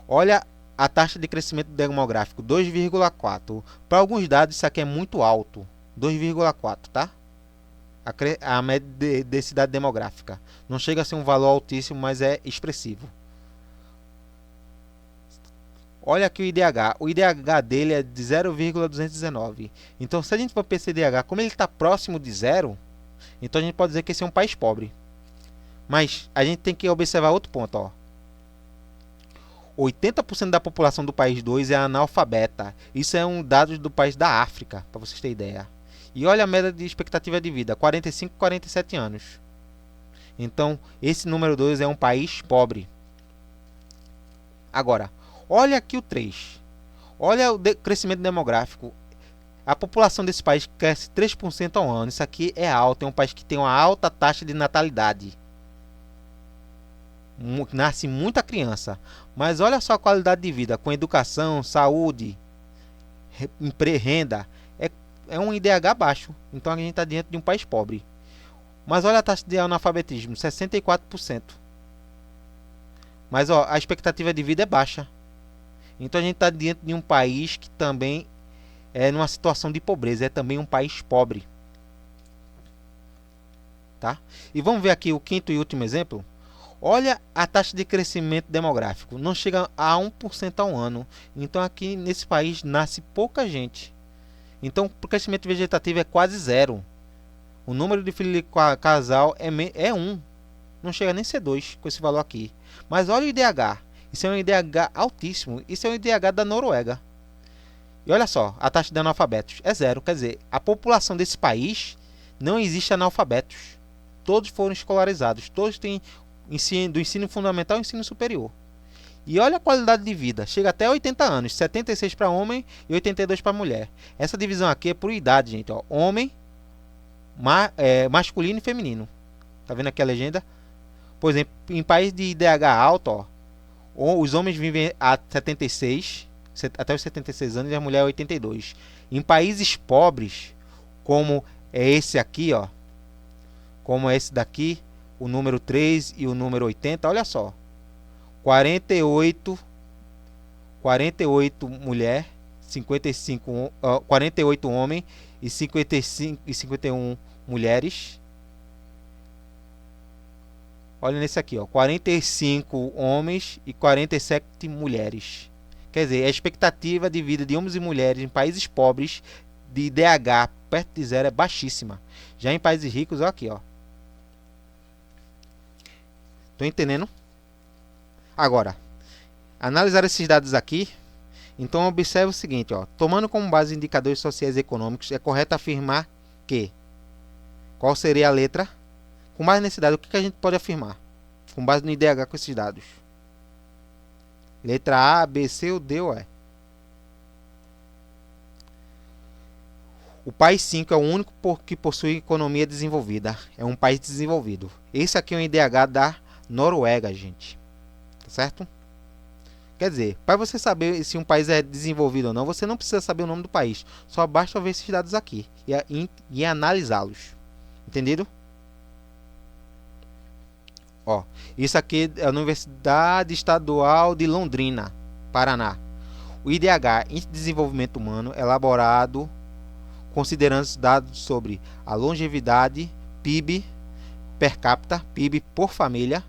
Olha a taxa de crescimento demográfico, 2,4. Para alguns dados, isso aqui é muito alto. 2,4, tá? A média de densidade demográfica. Não chega a ser um valor altíssimo, mas é expressivo. Olha aqui o IDH. O IDH dele é de 0,219. Então, se a gente for para esse IDH, como ele está próximo de zero, então a gente pode dizer que esse é um país pobre. Mas a gente tem que observar outro ponto, ó. 80% da população do país 2 é analfabeta. Isso é um dado do país da África, para vocês terem ideia. E olha a média de expectativa de vida, 45 a 47 anos. Então, esse número 2 é um país pobre. Agora, olha aqui o 3. Olha o crescimento demográfico. A população desse país cresce 3% ao ano. Isso aqui é alto, é um país que tem uma alta taxa de natalidade. Nasce muita criança. Mas olha só a qualidade de vida, com educação, saúde, renda. É um IDH baixo. Então a gente está diante de um país pobre. Mas olha a taxa de analfabetismo, 64%. Mas ó, a expectativa de vida é baixa. Então a gente está diante de um país que também é numa situação de pobreza. É também um país pobre. Tá? E vamos ver aqui o quinto e último exemplo. Olha a taxa de crescimento demográfico. Não chega a 1% ao ano. Então aqui nesse país nasce pouca gente. Então o crescimento vegetativo é quase zero. O número de filhos de casal é 1. Não chega nem a ser 2 com esse valor aqui. Mas olha o IDH. Isso é um IDH altíssimo. Isso é um IDH da Noruega. E olha só, a taxa de analfabetos é zero. Quer dizer, a população desse país não existe analfabetos. Todos foram escolarizados. Todos têm do ensino fundamental ao ensino superior. E olha a qualidade de vida. Chega até 80 anos. 76 para homem e 82 para mulher. Essa divisão aqui é por idade, gente. Ó. Homem, masculino e feminino. Tá vendo aqui a legenda? Por exemplo, em país de IDH alto, ó, os homens vivem a 76, até os 76 anos, e a mulher 82. Em países pobres, como é esse aqui, ó, como é esse daqui, o número 3 e o número 80, olha só. 48 mulher, 55, 48 homem e 55 e 51 mulheres. Olha nesse aqui, ó, 45 homens e 47 mulheres. Quer dizer, a expectativa de vida de homens e mulheres em países pobres de IDH perto de zero é baixíssima. Já em países ricos, ó, aqui, ó. Estão entendendo? Agora, analisar esses dados aqui. Então, observe o seguinte, ó. Tomando como base indicadores sociais e econômicos, é correto afirmar que... Qual seria a letra? Com base nesse dado, o que a gente pode afirmar? Com base no IDH com esses dados. Letra A, B, C ou D ou E? O país 5 é o único que possui economia desenvolvida. É um país desenvolvido. Esse aqui é um IDH da Noruega, gente. Tá certo? Quer dizer, para você saber se um país é desenvolvido ou não, você não precisa saber o nome do país. Só basta ver esses dados aqui e analisá-los. Entendido? Ó, isso aqui é a Universidade Estadual de Londrina, Paraná. O IDH, Índice de Desenvolvimento Humano, é elaborado considerando dados sobre a longevidade, PIB per capita, PIB por família,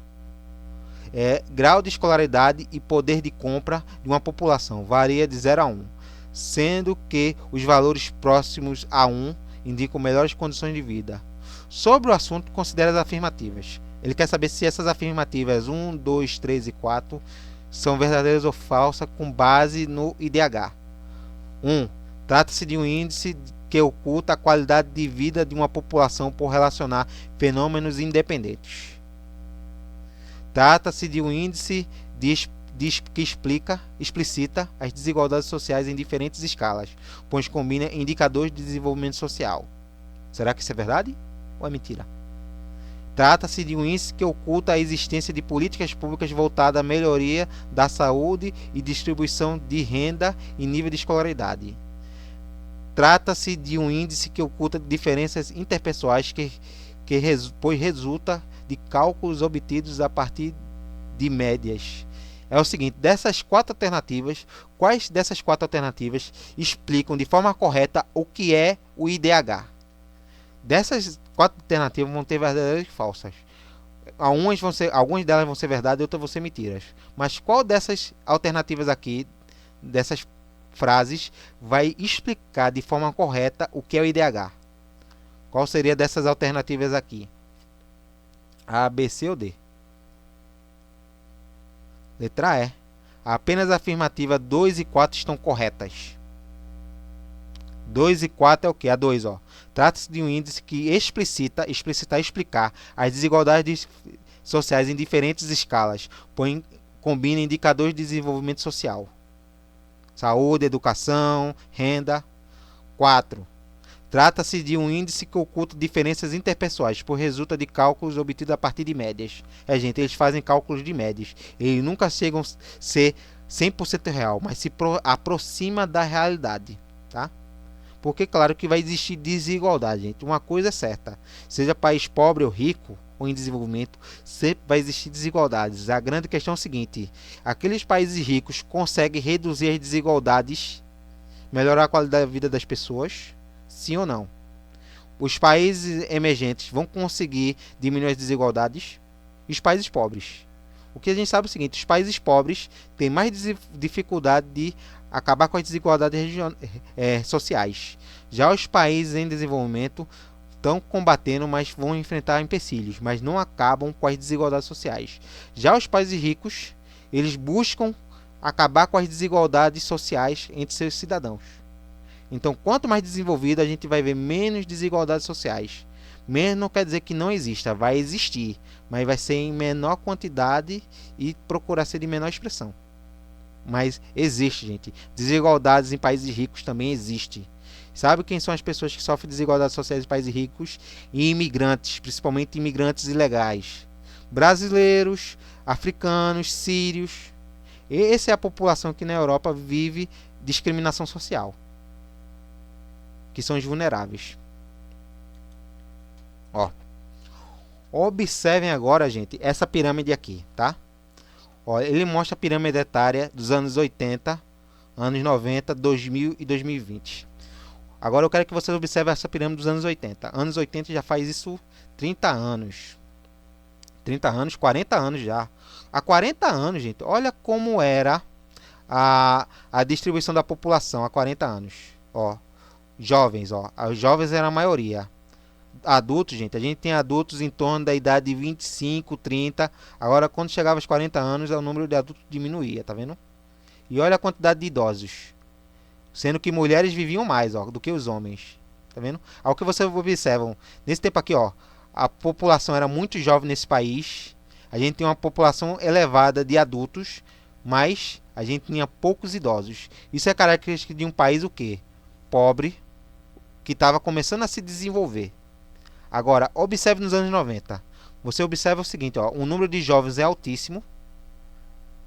grau de escolaridade e poder de compra de uma população. Varia de 0 a 1, sendo que os valores próximos a 1 indicam melhores condições de vida. Sobre o assunto, considere as afirmativas. Ele quer saber se essas afirmativas 1, 2, 3 e 4 são verdadeiras ou falsas com base no IDH. 1. Trata-se de um índice que oculta a qualidade de vida de uma população por relacionar fenômenos independentes. Trata-se de um índice que explicita as desigualdades sociais em diferentes escalas, pois combina indicadores de desenvolvimento social. Será que isso é verdade ou é mentira? Trata-se de um índice que oculta a existência de políticas públicas voltadas à melhoria da saúde e distribuição de renda e nível de escolaridade. Trata-se de um índice que oculta diferenças interpessoais pois resulta de cálculos obtidos a partir de médias. É o seguinte, dessas 4 alternativas, quais dessas 4 alternativas explicam de forma correta o que é o IDH? Dessas 4 alternativas vão ter verdadeiras e falsas. Algumas delas vão ser verdade e outras vão ser mentiras. Mas qual dessas alternativas aqui, dessas frases, vai explicar de forma correta o que é o IDH? Qual seria dessas alternativas aqui? A, B, C ou D? Letra E. Apenas a afirmativa 2 e 4 estão corretas. 2 e 4 é o que? A 2, ó. Trata-se de um índice que explicar as desigualdades sociais em diferentes escalas, combina indicadores de desenvolvimento social. Saúde, educação, renda. 4. Trata-se de um índice que oculta diferenças interpessoais, pois resulta de cálculos obtidos a partir de médias. Gente, eles fazem cálculos de médias. Eles nunca chegam a ser 100% real, mas se aproxima da realidade, tá? Porque, claro, que vai existir desigualdade, gente. Uma coisa é certa, seja país pobre ou rico, ou em desenvolvimento, sempre vai existir desigualdades. A grande questão é o seguinte, aqueles países ricos conseguem reduzir as desigualdades, melhorar a qualidade da vida das pessoas, sim ou não? Os países emergentes vão conseguir diminuir as desigualdades? E os países pobres? O que a gente sabe é o seguinte, os países pobres têm mais dificuldade de acabar com as desigualdades sociais. Já os países em desenvolvimento estão combatendo, mas vão enfrentar empecilhos, mas não acabam com as desigualdades sociais. Já os países ricos, eles buscam acabar com as desigualdades sociais entre seus cidadãos. Então, quanto mais desenvolvido, a gente vai ver menos desigualdades sociais. Menos não quer dizer que não exista, vai existir, mas vai ser em menor quantidade e procurar ser de menor expressão. Mas existe, gente. Desigualdades em países ricos também existe. Sabe quem são as pessoas que sofrem desigualdades sociais em países ricos? E imigrantes, principalmente imigrantes ilegais. Brasileiros, africanos, sírios. Essa é a população que na Europa vive discriminação social. Que são os vulneráveis. Ó. Observem agora, gente, essa pirâmide aqui, tá? Ó, ele mostra a pirâmide etária dos anos 80, anos 90, 2000 e 2020. Agora eu quero que vocês observem essa pirâmide dos anos 80. Anos 80 já faz isso 30 anos. 30 anos, 40 anos já. Há 40 anos, gente, olha como era a distribuição da população há 40 anos. Ó, jovens, ó. Os jovens eram a maioria. Adultos, gente, a gente tem adultos em torno da idade de 25, 30. Agora, quando chegava aos 40 anos, o número de adultos diminuía, tá vendo? E olha a quantidade de idosos. Sendo que mulheres viviam mais, ó, do que os homens. Tá vendo? Ao que vocês observam, nesse tempo aqui, ó, a população era muito jovem nesse país. A gente tem uma população elevada de adultos, mas a gente tinha poucos idosos. Isso é característica de um país o quê? Pobre, que estava começando a se desenvolver. Agora, observe nos anos 90. Você observa o seguinte, ó, o número de jovens é altíssimo.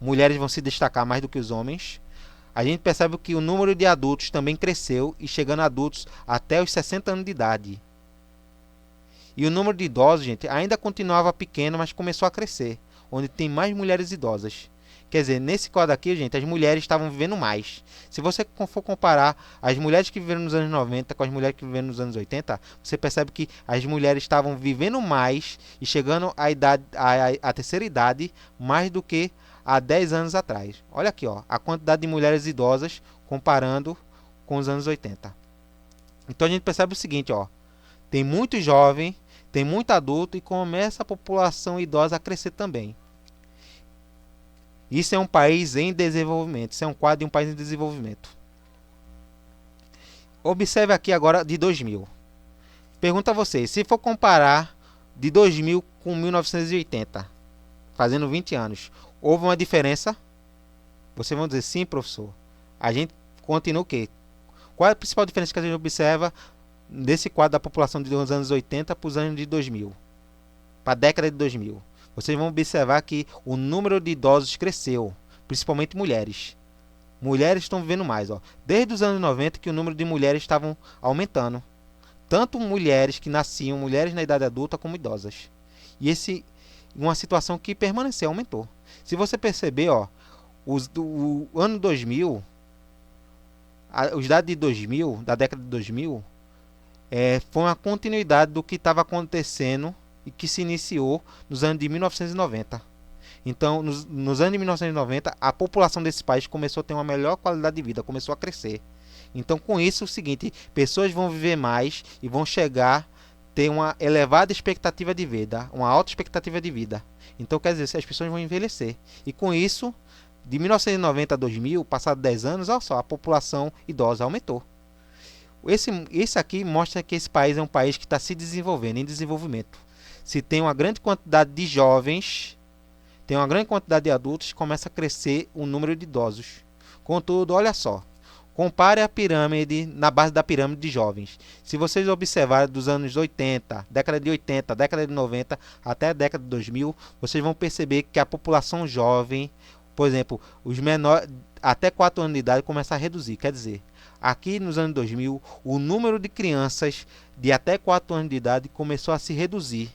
Mulheres vão se destacar mais do que os homens. A gente percebe que o número de adultos também cresceu e chegando a adultos até os 60 anos de idade. E o número de idosos, gente, ainda continuava pequeno, mas começou a crescer, onde tem mais mulheres idosas. Quer dizer, nesse quadro aqui, gente, as mulheres estavam vivendo mais. Se você for comparar as mulheres que viveram nos anos 90 com as mulheres que viveram nos anos 80, você percebe que as mulheres estavam vivendo mais e chegando à terceira idade mais do que há 10 anos atrás. Olha aqui, ó, a quantidade de mulheres idosas comparando com os anos 80. Então a gente percebe o seguinte, ó, tem muito jovem, tem muito adulto e começa a população idosa a crescer também. Isso é um país em desenvolvimento. Isso é um quadro de um país em desenvolvimento. Observe aqui agora de 2000. Pergunta a vocês, se for comparar de 2000 com 1980, fazendo 20 anos, houve uma diferença? Vocês vão dizer, sim, professor. A gente continua o quê? Qual é a principal diferença que a gente observa desse quadro da população dos anos 80 para os anos de 2000, para a década de 2000, vocês vão observar que o número de idosos cresceu, principalmente mulheres. Mulheres estão vivendo mais, ó. Desde os anos 90 que o número de mulheres estavam aumentando. Tanto mulheres que nasciam, mulheres na idade adulta, como idosas. E uma situação que permaneceu, aumentou. Se você perceber, ó, o ano 2000, os dados de 2000, da década de 2000, foi uma continuidade do que estava acontecendo e que se iniciou nos anos de 1990. Então, nos anos de 1990, a população desse país começou a ter uma melhor qualidade de vida, começou a crescer. Então, com isso, é o seguinte, pessoas vão viver mais e vão chegar a ter uma elevada expectativa de vida, uma alta expectativa de vida. Então, quer dizer, as pessoas vão envelhecer. E com isso, de 1990 a 2000, passado 10 anos, olha só, a população idosa aumentou. Esse aqui mostra que esse país é um país que está se desenvolvendo, em desenvolvimento. Se tem uma grande quantidade de jovens, tem uma grande quantidade de adultos, começa a crescer o número de idosos. Contudo, olha só, compare a pirâmide na base da pirâmide de jovens. Se vocês observarem dos anos 80, década de 80, década de 90 até a década de 2000, vocês vão perceber que a população jovem, por exemplo, os menores até 4 anos de idade começa a reduzir. Quer dizer, aqui nos anos 2000, o número de crianças de até 4 anos de idade começou a se reduzir.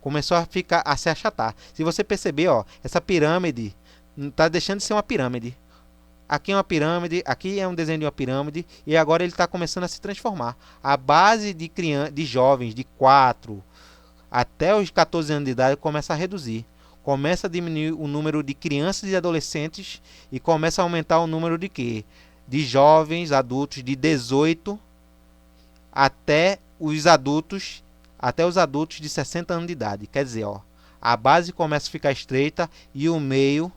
Começou a se achatar. Se você perceber, ó, essa pirâmide está deixando de ser uma pirâmide. Aqui é uma pirâmide, aqui é um desenho de uma pirâmide e agora ele está começando a se transformar. A base de jovens de 4 até os 14 anos de idade começa a reduzir. Começa a diminuir o número de crianças e adolescentes e começa a aumentar o número de quê? De jovens, adultos de 18 até os adultos de 60 anos de idade. Quer dizer, ó, a base começa a ficar estreita e o meio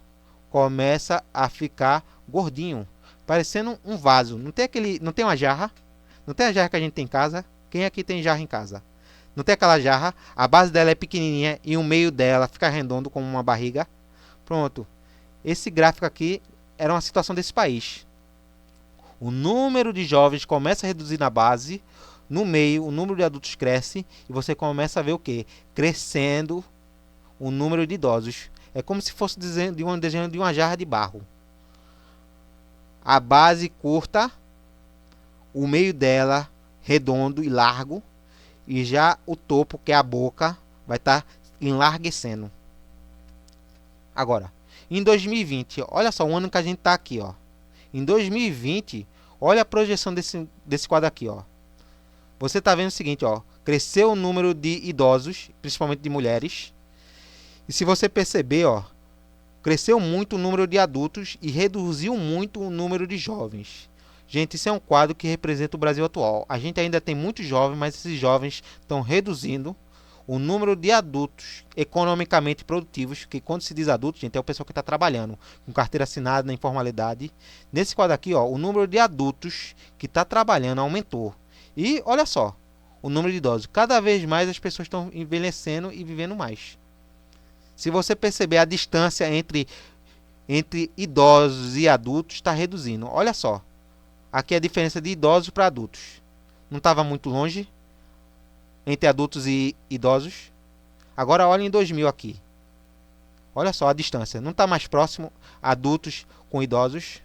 começa a ficar gordinho, parecendo um vaso. Não tem uma jarra? Não tem a jarra que a gente tem em casa? Quem aqui tem jarra em casa? Não tem aquela jarra? A base dela é pequenininha e o meio dela fica redondo como uma barriga. Pronto. Esse gráfico aqui era uma situação desse país. O número de jovens começa a reduzir na base. No meio, o número de adultos cresce e você começa a ver o quê? Crescendo o número de idosos. É como se fosse desenho de uma jarra de barro. A base curta, o meio dela redondo e largo, e já o topo, que é a boca, vai estar enlarguecendo. Agora, em 2020, olha só o ano que a gente está aqui, ó. Em 2020, olha a projeção desse quadro aqui, ó. Você está vendo o seguinte, ó, cresceu o número de idosos, principalmente de mulheres. E se você perceber, ó, cresceu muito o número de adultos e reduziu muito o número de jovens. Gente, isso é um quadro que representa o Brasil atual. A gente ainda tem muitos jovens, mas esses jovens estão reduzindo o número de adultos economicamente produtivos, que quando se diz adulto, gente, é o pessoal que está trabalhando, com carteira assinada na informalidade. Nesse quadro aqui, ó, o número de adultos que está trabalhando aumentou. E olha só, o número de idosos. Cada vez mais as pessoas estão envelhecendo e vivendo mais. Se você perceber, a distância entre idosos e adultos está reduzindo. Olha só, aqui é a diferença de idosos para adultos. Não estava muito longe entre adultos e idosos. Agora olha em 2000 aqui. Olha só a distância. Não está mais próximo adultos com idosos.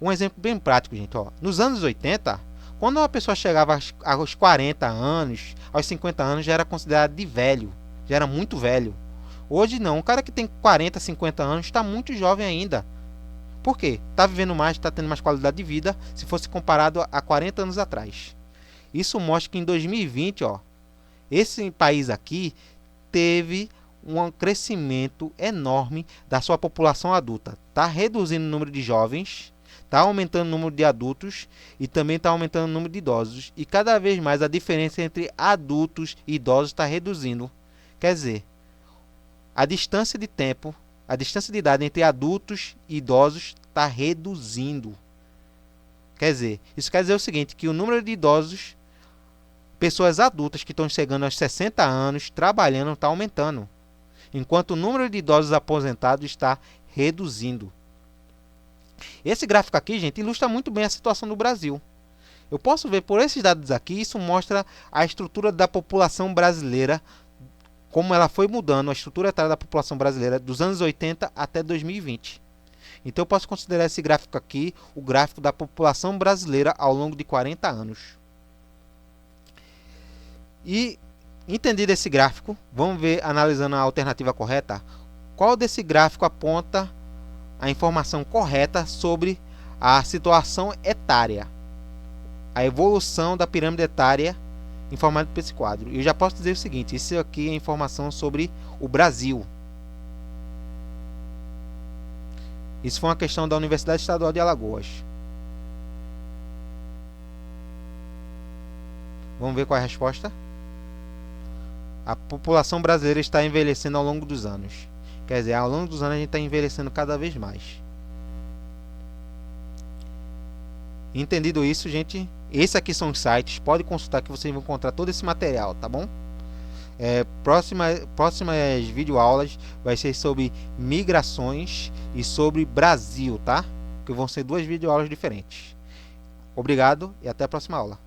Um exemplo bem prático, gente. Ó. Nos anos 80, quando uma pessoa chegava aos 40 anos, aos 50 anos, já era considerado de velho. Já era muito velho. Hoje não. Um cara que tem 40, 50 anos está muito jovem ainda. Por quê? Está vivendo mais, está tendo mais qualidade de vida se fosse comparado a 40 anos atrás. Isso mostra que em 2020, ó, esse país aqui teve um crescimento enorme da sua população adulta. Está reduzindo o número de jovens, está aumentando o número de adultos e também está aumentando o número de idosos. E cada vez mais a diferença entre adultos e idosos está reduzindo. Quer dizer, a distância de tempo, a distância de idade entre adultos e idosos está reduzindo. Quer dizer, isso quer dizer o seguinte, que o número de idosos, pessoas adultas que estão chegando aos 60 anos, trabalhando, está aumentando. Enquanto o número de idosos aposentados está reduzindo. Esse gráfico aqui, gente, ilustra muito bem a situação do Brasil. Eu posso ver por esses dados aqui, isso mostra a estrutura da população brasileira, como ela foi mudando, a estrutura etária da população brasileira dos anos 80 até 2020. Então eu posso considerar esse gráfico aqui o gráfico da população brasileira ao longo de 40 anos. E entendido esse gráfico, vamos ver, analisando a alternativa correta, qual desse gráfico aponta a informação correta sobre a situação etária, a evolução da pirâmide etária informada por esse quadro. E eu já posso dizer o seguinte, isso aqui é informação sobre o Brasil. Isso foi uma questão da Universidade Estadual de Alagoas. Vamos ver qual é a resposta? A população brasileira está envelhecendo ao longo dos anos. Quer dizer, ao longo dos anos a gente está envelhecendo cada vez mais. Entendido isso, gente, esses aqui são os sites. Pode consultar que vocês vão encontrar todo esse material, tá bom? Próximas videoaulas vai ser sobre migrações e sobre Brasil, tá? Que vão ser duas videoaulas diferentes. Obrigado e até a próxima aula.